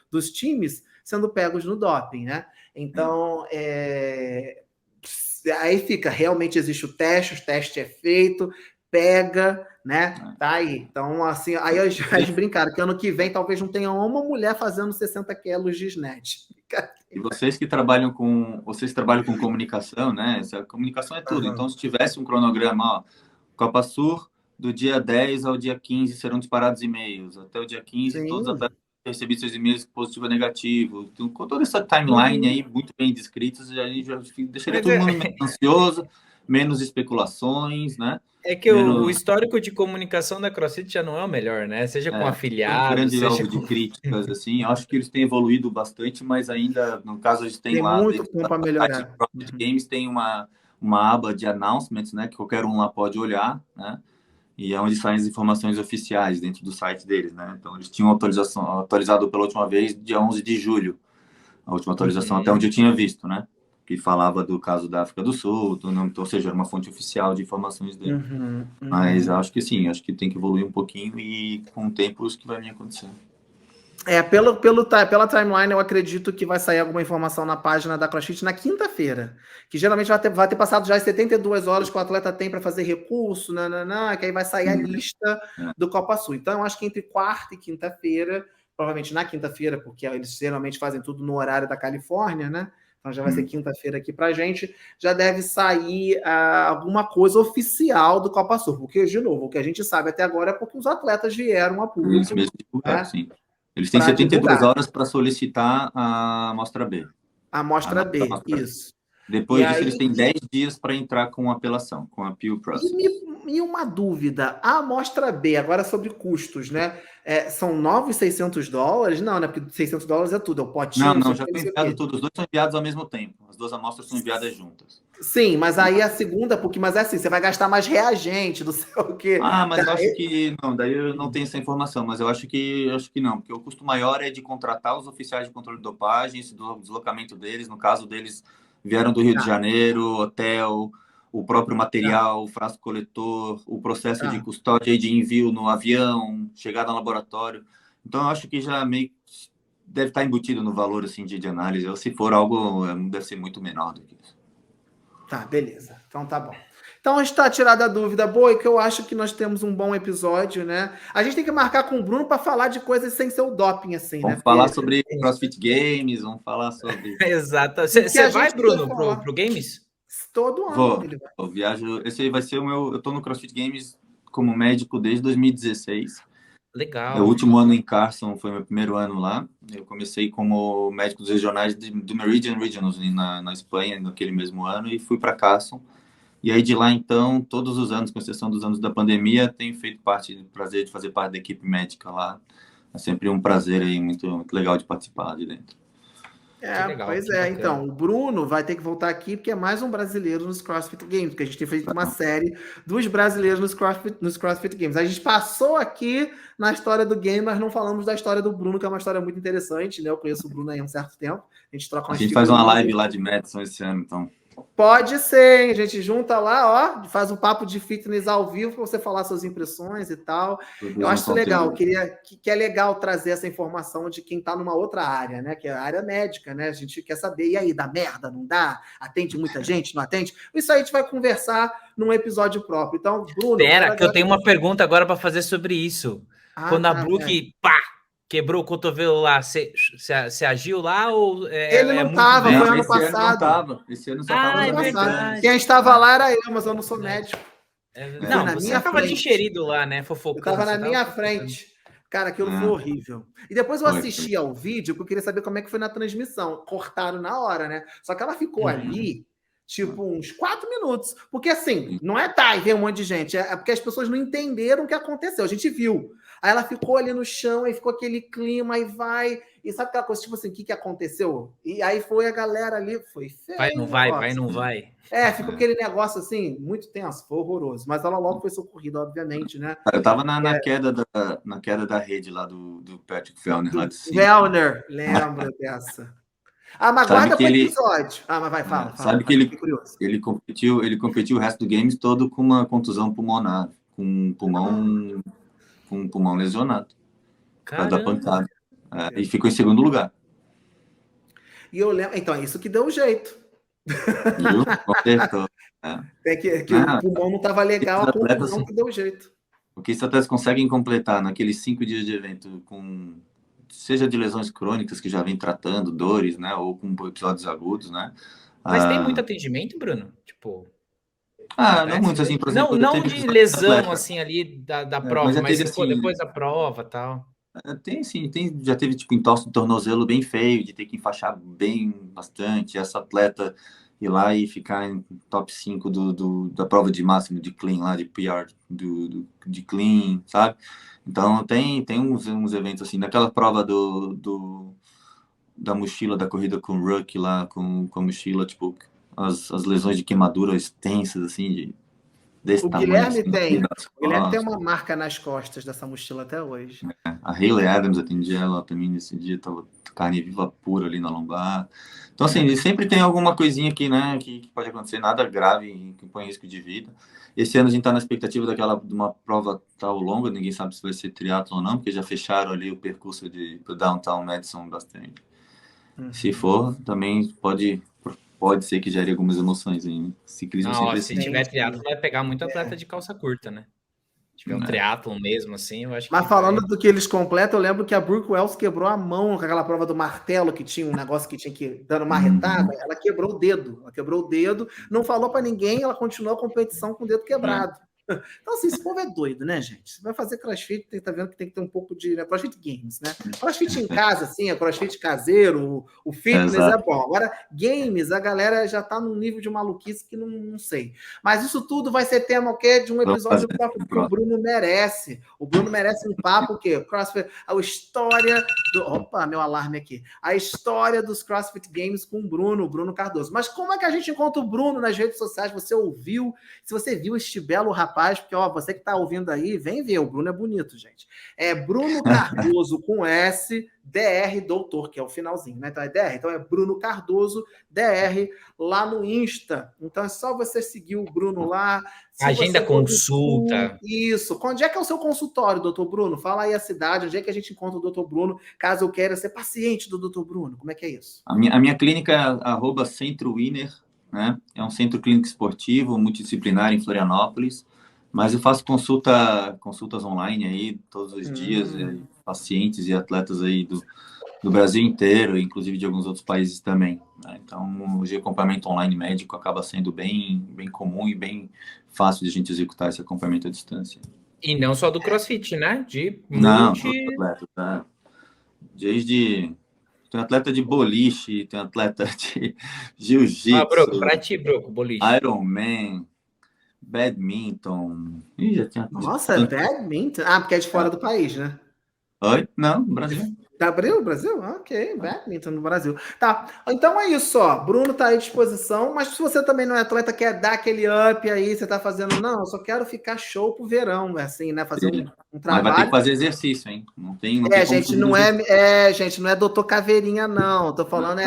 dos times sendo pegos no doping, né? Então, aí fica, realmente existe o teste é feito, pega, né? Tá aí. Então, assim, aí eles brincaram que ano que vem talvez não tenha uma mulher fazendo 60 quilos de snatch. E vocês trabalham com comunicação, né? Essa comunicação é tudo. Então, se tivesse um cronograma, ó, Copa Sur, do dia 10 ao dia 15 serão disparados e-mails. Até o dia 15, todos os atletas recebido seus e-mails positivo ou negativo. Então, com toda essa timeline aí, muito bem descritos, a gente já deixaria todo mundo menos ansioso, menos especulações, né? É que o histórico de comunicação da CrossFit já não é o melhor, né? Seja com afiliados, um grande alvo com... de críticas, assim. Eu acho que eles têm evoluído bastante, mas ainda, no caso, eles têm lá... muito para melhorar. CrossFit Games tem uma aba de announcements, né? Que qualquer um lá pode olhar, né? E é onde saem as informações oficiais dentro do site deles, né? Então, eles tinham atualizado pela última vez, dia 11 de julho. A última atualização, até onde eu tinha visto, né? Que falava do caso da África do Sul, ou seja, era uma fonte oficial de informações dele. Mas acho que sim, acho que tem que evoluir um pouquinho e com o tempo isso que vai vir acontecendo. Pela timeline, eu acredito que vai sair alguma informação na página da CrossFit na quinta-feira. Que geralmente vai ter passado já as 72 horas que o atleta tem para fazer recurso, que aí vai sair a lista do Copa Sul. Então, eu acho que entre quarta e quinta-feira, provavelmente na quinta-feira, porque eles geralmente fazem tudo no horário da Califórnia, né? Então já vai ser quinta-feira aqui pra gente, já deve sair alguma coisa oficial do Copa Sul. Porque, de novo, o que a gente sabe até agora é porque os atletas vieram a público. Eles mesmos divulgaram, sim. Eles têm 72 horas para solicitar a amostra B. A amostra B, isso. Depois disso, eles têm 10 dias para entrar com apelação, com appeal process. E uma dúvida, a amostra B, agora sobre custos, né? São novos $600? Não, né? Porque $600 é tudo, é o potinho. Não, já foi enviado tudo. Os dois são enviados ao mesmo tempo. As duas amostras são enviadas juntas. Sim, mas aí a segunda, mas é assim, você vai gastar mais reagente, não sei o quê. Mas eu acho que não, daí eu não tenho essa informação, mas eu acho que não, porque o custo maior é de contratar os oficiais de controle de dopagem, do deslocamento deles, no caso deles vieram do Rio de Janeiro, hotel, o próprio material, o frasco coletor, o processo de custódia e de envio no avião, chegada no laboratório. Então, eu acho que já meio deve estar embutido no valor assim, de análise, ou se for algo, deve ser muito menor do que isso. Tá, beleza. Então tá bom. Então a gente tá tirada a dúvida boa, que eu acho que nós temos um bom episódio, né? A gente tem que marcar com o Bruno para falar de coisas sem ser o doping, assim, vamos falar sobre CrossFit Games, vamos falar sobre... Exato. Você vai, Bruno, pro Games? Todo ano. Eu viajo... Esse aí vai ser o meu... Eu tô no CrossFit Games como médico desde 2016. Legal. O último ano em Carson foi meu primeiro ano lá. Eu comecei como médico dos regionais do Meridian Regionals na Espanha, naquele mesmo ano, e fui para Carson. E aí de lá, então, todos os anos, com exceção dos anos da pandemia, tenho feito prazer de fazer parte da equipe médica lá. É sempre um prazer aí, muito, muito legal de participar de dentro. Então, o Bruno vai ter que voltar aqui, porque é mais um brasileiro nos CrossFit Games, porque a gente tem feito uma série dos brasileiros nos CrossFit Games. A gente passou aqui na história do game, mas não falamos da história do Bruno, que é uma história muito interessante, né? Eu conheço o Bruno aí há um certo tempo. A gente troca umas faz uma live lá de Madison esse ano, então. Pode ser, hein? A gente junta lá, faz um papo de fitness ao vivo para você falar suas impressões e tal. Eu acho isso legal, que é legal trazer essa informação de quem está numa outra área, né? Que é a área médica, né? A gente quer saber, e aí, dá merda, não dá? Atende muita gente, não atende? Isso aí a gente vai conversar num episódio próprio. Então, Bruno... Espera, que eu tenho uma pergunta agora para fazer sobre isso. Quando a Brooke, quebrou o cotovelo lá, você agiu lá ou... Ele não estava, foi ano passado. Esse ano só estava ano passado. Quem estava lá era eu, mas eu não sou médico. Não, você estava de enxerido lá, né? Fofocando. Eu estava na minha frente. Cara, aquilo foi horrível. E depois eu assisti ao vídeo, porque eu queria saber como é que foi na transmissão. Cortaram na hora, né? Só que ela ficou ali, tipo, uns 4 minutos. Porque assim, não é e vem um monte de gente. É porque as pessoas não entenderam o que aconteceu. A gente viu. Aí ela ficou ali no chão, aí ficou aquele clima, aí vai... E sabe aquela coisa, tipo assim, o que aconteceu? E aí foi a galera ali, foi feio. Vai, não vai. Ficou aquele negócio assim, muito tenso, foi horroroso. Mas ela logo foi socorrida, obviamente, né? Eu tava na queda da rede lá do Patrick Vellner. Lá de cima. Vellner, lembra dessa. Mas guarda para o episódio. Mas vai, fala. Sabe que ele competiu o resto do Games todo com uma contusão pulmonar, com um pulmão lesionado. Por causa da pancada. E ficou em segundo lugar. E eu lembro... Então, é isso que deu o jeito. Viu? Consertou. O pulmão não estava legal, a conclusão que deu o jeito. O que os atletas conseguem completar naqueles 5 dias de evento, seja de lesões crônicas que já vem tratando, dores, né? Ou com episódios agudos, né? Mas tem muito atendimento, Bruno? Tipo... não muito, assim, por exemplo... Não de lesão, assim, ali da prova, mas assim, depois da prova e tal. Tem, sim. Já teve, tipo, entorse do tornozelo bem feio, de ter que enfaixar bem bastante. Essa atleta ir lá e ficar em top 5 da prova de máximo de clean lá, de PR de clean, sabe? Então, tem uns eventos, assim, naquela prova da mochila, da corrida com o Ruck lá, com a mochila, tipo... As lesões de queimadura extensas, assim, desse O tamanho. Guilherme assim, tem. das O Guilherme tem costas. uma marca nas costas dessa mochila até hoje. A Hayley Adams, atendi ela também nesse dia, tava carne viva pura ali na lombar. Então, assim, sempre tem alguma coisinha aqui, né, que pode acontecer, nada grave, que põe risco de vida. Esse ano a gente tá na expectativa de uma prova tal longa, ninguém sabe se vai ser triatlo ou não, porque já fecharam ali o percurso pro Downtown Madison bastante. Se for, também pode ser que gere algumas emoções aí, né? Ciclismo Não, ó, sempre se assim. tiver triatlon, vai pegar muito atleta de calça curta, né? Se tiver um triatlon mesmo, assim, eu acho Mas que falando vai... do que eles completam, eu lembro que a Brooke Wells quebrou a mão com aquela prova do martelo, que tinha um negócio que tinha que ir dando marretada. Ela quebrou o dedo. Ela quebrou o dedo, não falou para ninguém, ela continuou a competição com o dedo quebrado. Então, assim, esse povo é doido, né, gente? Você vai fazer crossfit, tá vendo que tem que ter um pouco de... Né, crossfit games, né? Crossfit em casa, assim, é crossfit caseiro, o fitness Exato. é bom. Agora, games, a galera já tá num nível de maluquice que não sei. Mas isso tudo vai ser tema, o quê? De um episódio do papo que o Bruno merece. O Bruno merece um papo, o quê? CrossFit, a história do... Opa, meu alarme aqui. A história dos CrossFit Games com o Bruno Cardoso. Mas como é que a gente encontra o Bruno nas redes sociais? Você ouviu? Se você viu este belo rapaz, porque, ó, você que tá ouvindo aí, vem ver, o Bruno é bonito, gente. É Bruno Cardoso com S, DR Doutor, que é o finalzinho, né? Então é DR, então é Bruno Cardoso, DR, lá no Insta. Então é só você seguir o Bruno lá. Agenda consulta. Isso. Onde é que é o seu consultório, doutor Bruno? Fala aí a cidade, onde é que a gente encontra o doutor Bruno, caso eu queira ser paciente do doutor Bruno. Como é que é isso? A minha clínica é @CentroWinner, né? É um centro clínico esportivo, multidisciplinar em Florianópolis, mas eu faço consultas online aí todos os dias, pacientes e atletas aí do Brasil inteiro, inclusive de alguns outros países também, né? Então, hoje o acompanhamento online médico acaba sendo bem comum e bem fácil de a gente executar esse acompanhamento à distância. E não só do CrossFit, né? Não, todo atleta, tá? Desde... Tem atleta de boliche, tem atleta de jiu-jitsu. Broco, pra ti, Broco, boliche. Ironman, badminton. Ih, já tinha... Nossa, é badminton? Ah, porque é de fora do país, né? Oi? Não, Brasil. Brasil? Ok, badminton no Brasil. Tá, então é isso, ó. Bruno tá aí à disposição, mas se você também não é atleta, quer dar aquele up aí, você tá fazendo, não, eu só quero ficar show pro verão, assim, né? Fazer um trabalho. Mas vai ter que fazer exercício, hein? Não tem gente, gente, não é doutor Caveirinha, não. Tô falando,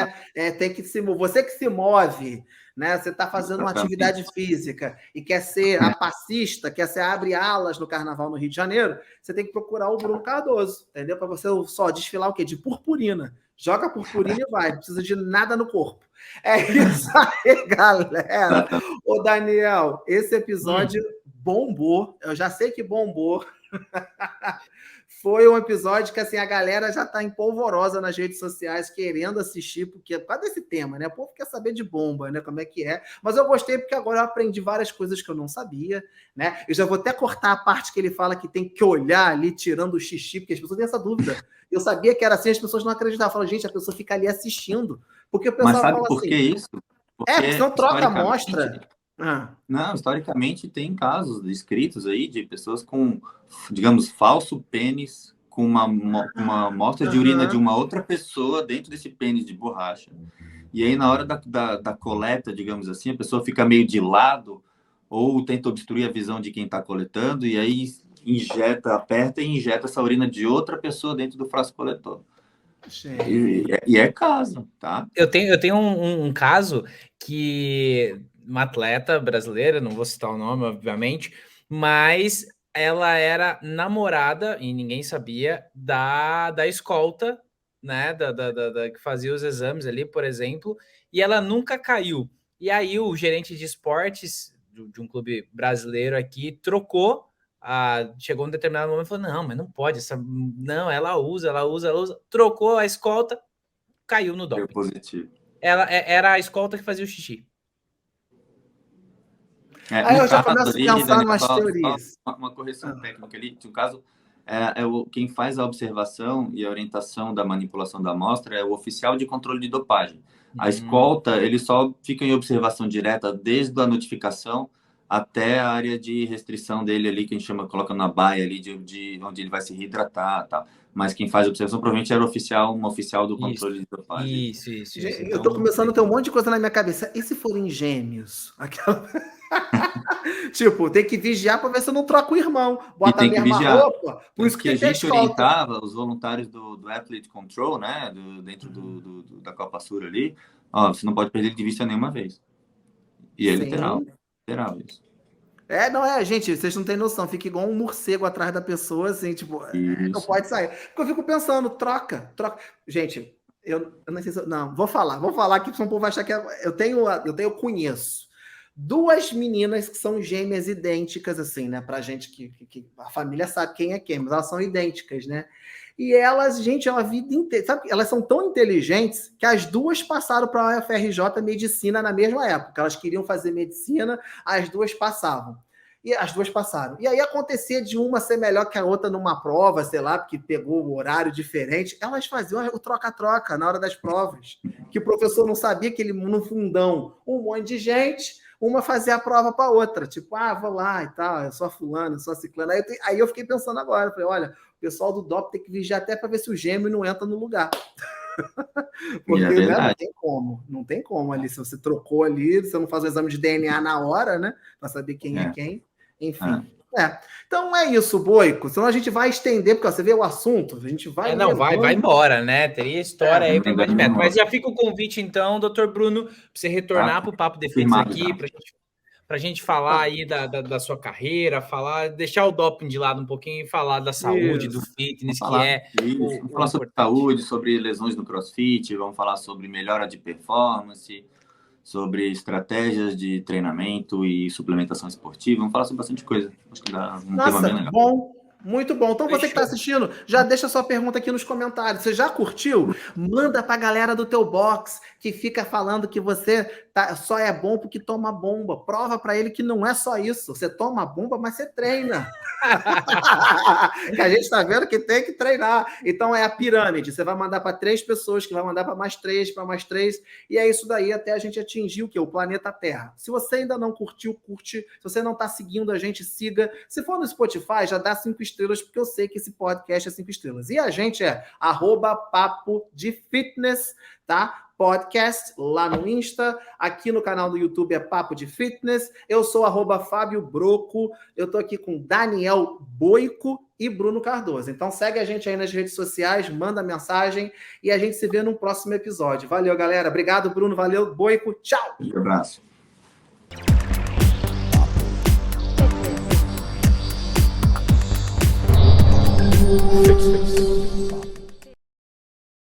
tem que se mover. Você que se move, né? Você está fazendo uma atividade física e quer ser a passista, quer ser abre alas no carnaval no Rio de Janeiro, você tem que procurar o Bruno Cardoso, entendeu? Para você só desfilar o quê? De purpurina. Joga purpurina e vai, não precisa de nada no corpo. É isso aí, galera. Ô, Daniel, esse episódio bombou. Eu já sei que bombou. Foi um episódio que assim, a galera já está empolvorosa nas redes sociais querendo assistir, porque por causa desse tema, né? O povo quer saber de bomba, né? Como é que é. Mas eu gostei porque agora eu aprendi várias coisas que eu não sabia, né? Eu já vou até cortar a parte que ele fala que tem que olhar ali tirando o xixi, porque as pessoas têm essa dúvida. Eu sabia que era assim, as pessoas não acreditavam. Falam, gente, a pessoa fica ali assistindo. Porque o pessoal Mas sabe fala por assim, que isso? porque senão troca a amostra. Não, historicamente tem casos descritos aí de pessoas com, digamos, falso pênis com uma amostra de urina de uma outra pessoa dentro desse pênis de borracha. E aí, na hora da coleta, digamos assim, a pessoa fica meio de lado ou tenta obstruir a visão de quem está coletando e aí aperta e injeta essa urina de outra pessoa dentro do frasco coletor. E é caso, tá? Eu tenho um caso que uma atleta brasileira, não vou citar o nome, obviamente, mas ela era namorada, e ninguém sabia, da escolta, né, que fazia os exames ali, por exemplo, e ela nunca caiu. E aí o gerente de esportes de um clube brasileiro aqui trocou, chegou um determinado momento e falou, não, mas não pode, não, ela usa, trocou a escolta, caiu no doping. Positivo. Ela era a escolta que fazia o xixi. Aí eu já começo a pensar em umas teorias. Uma correção técnica ali. No caso, quem faz a observação e a orientação da manipulação da amostra é o oficial de controle de dopagem. A escolta, ele só fica em observação direta desde a notificação até a área de restrição dele ali, que a gente coloca na baia ali, de onde ele vai se reidratar, tá? Mas quem faz a observação provavelmente era um oficial do controle de dopagem. Isso. Eu tô começando a ter um monte de coisa na minha cabeça. E se forem gêmeos? Aquela... Tipo, tem que vigiar para ver se eu não troco o irmão. Bota a mesma roupa. Por isso que a gente orientava os voluntários do Athlete Control, né? Dentro da Copa Sur ali. Ó, você não pode perder ele de vista nenhuma vez. E é literal isso. Não é, gente, vocês não têm noção, fica igual um morcego atrás da pessoa, assim, tipo, não pode sair. Porque eu fico pensando, troca. Gente, eu não sei se não, vou falar aqui, porque o povo vai achar que eu conheço 2 meninas que são gêmeas idênticas, assim, né, pra gente que a família sabe quem é quem, mas elas são idênticas, né? E elas, gente, a vida inteira, sabe, elas são tão inteligentes que as 2 passaram para a UFRJ medicina na mesma época. Elas queriam fazer medicina, as 2 passavam. E as 2 passaram. E aí acontecia de uma ser melhor que a outra numa prova, sei lá, porque pegou o horário diferente. Elas faziam o troca-troca na hora das provas. Que o professor não sabia que ele, no fundão, um monte de gente, uma fazia a prova para outra. Tipo, vou lá e tal, eu sou a fulana, eu sou a ciclana. Aí eu fiquei pensando agora, falei, olha, o pessoal do DOP tem que vigiar até para ver se o gêmeo não entra no lugar. Porque né, não tem como ali. Se você trocou ali, você não faz o exame de DNA na hora, né? Para saber quem é quem. Enfim. Então é isso, Boico. Senão a gente vai estender, porque você vê o assunto, a gente vai. Vai embora, né? Teria história aí para mais de metro. Mas já fica o convite, então, doutor Bruno, para você retornar para o Papo de Fitness aqui, para a gente falar aí da sua carreira, deixar o doping de lado um pouquinho e falar da saúde, do fitness, vamos falar sobre saúde, sobre lesões no CrossFit, vamos falar sobre melhora de performance, sobre estratégias de treinamento e suplementação esportiva, vamos falar sobre bastante coisa. Acho que dá um tema bem legal. Bom. Muito bom. Então, você que está assistindo, já deixa sua pergunta aqui nos comentários. Você já curtiu? Manda para a galera do teu box que fica falando que você só é bom porque toma bomba. Prova para ele que não é só isso. Você toma bomba, mas você treina. Que a gente está vendo que tem que treinar. Então, é a pirâmide. Você vai mandar para 3 pessoas, que vai mandar para mais 3, para mais 3. E é isso daí até a gente atingir o quê? O planeta Terra. Se você ainda não curtiu, curte. Se você não está seguindo a gente, siga. Se for no Spotify, já dá 5 estrelas, porque eu sei que esse podcast é 5 estrelas. E a gente é @Papo de Fitness, tá? Podcast lá no Insta, aqui no canal do YouTube é Papo de Fitness. Eu sou @Fábio Broco. Eu tô aqui com Daniel Boico e Bruno Cardoso. Então segue a gente aí nas redes sociais, manda mensagem e a gente se vê no próximo episódio. Valeu, galera. Obrigado, Bruno. Valeu, Boico. Tchau. Um abraço. Fix.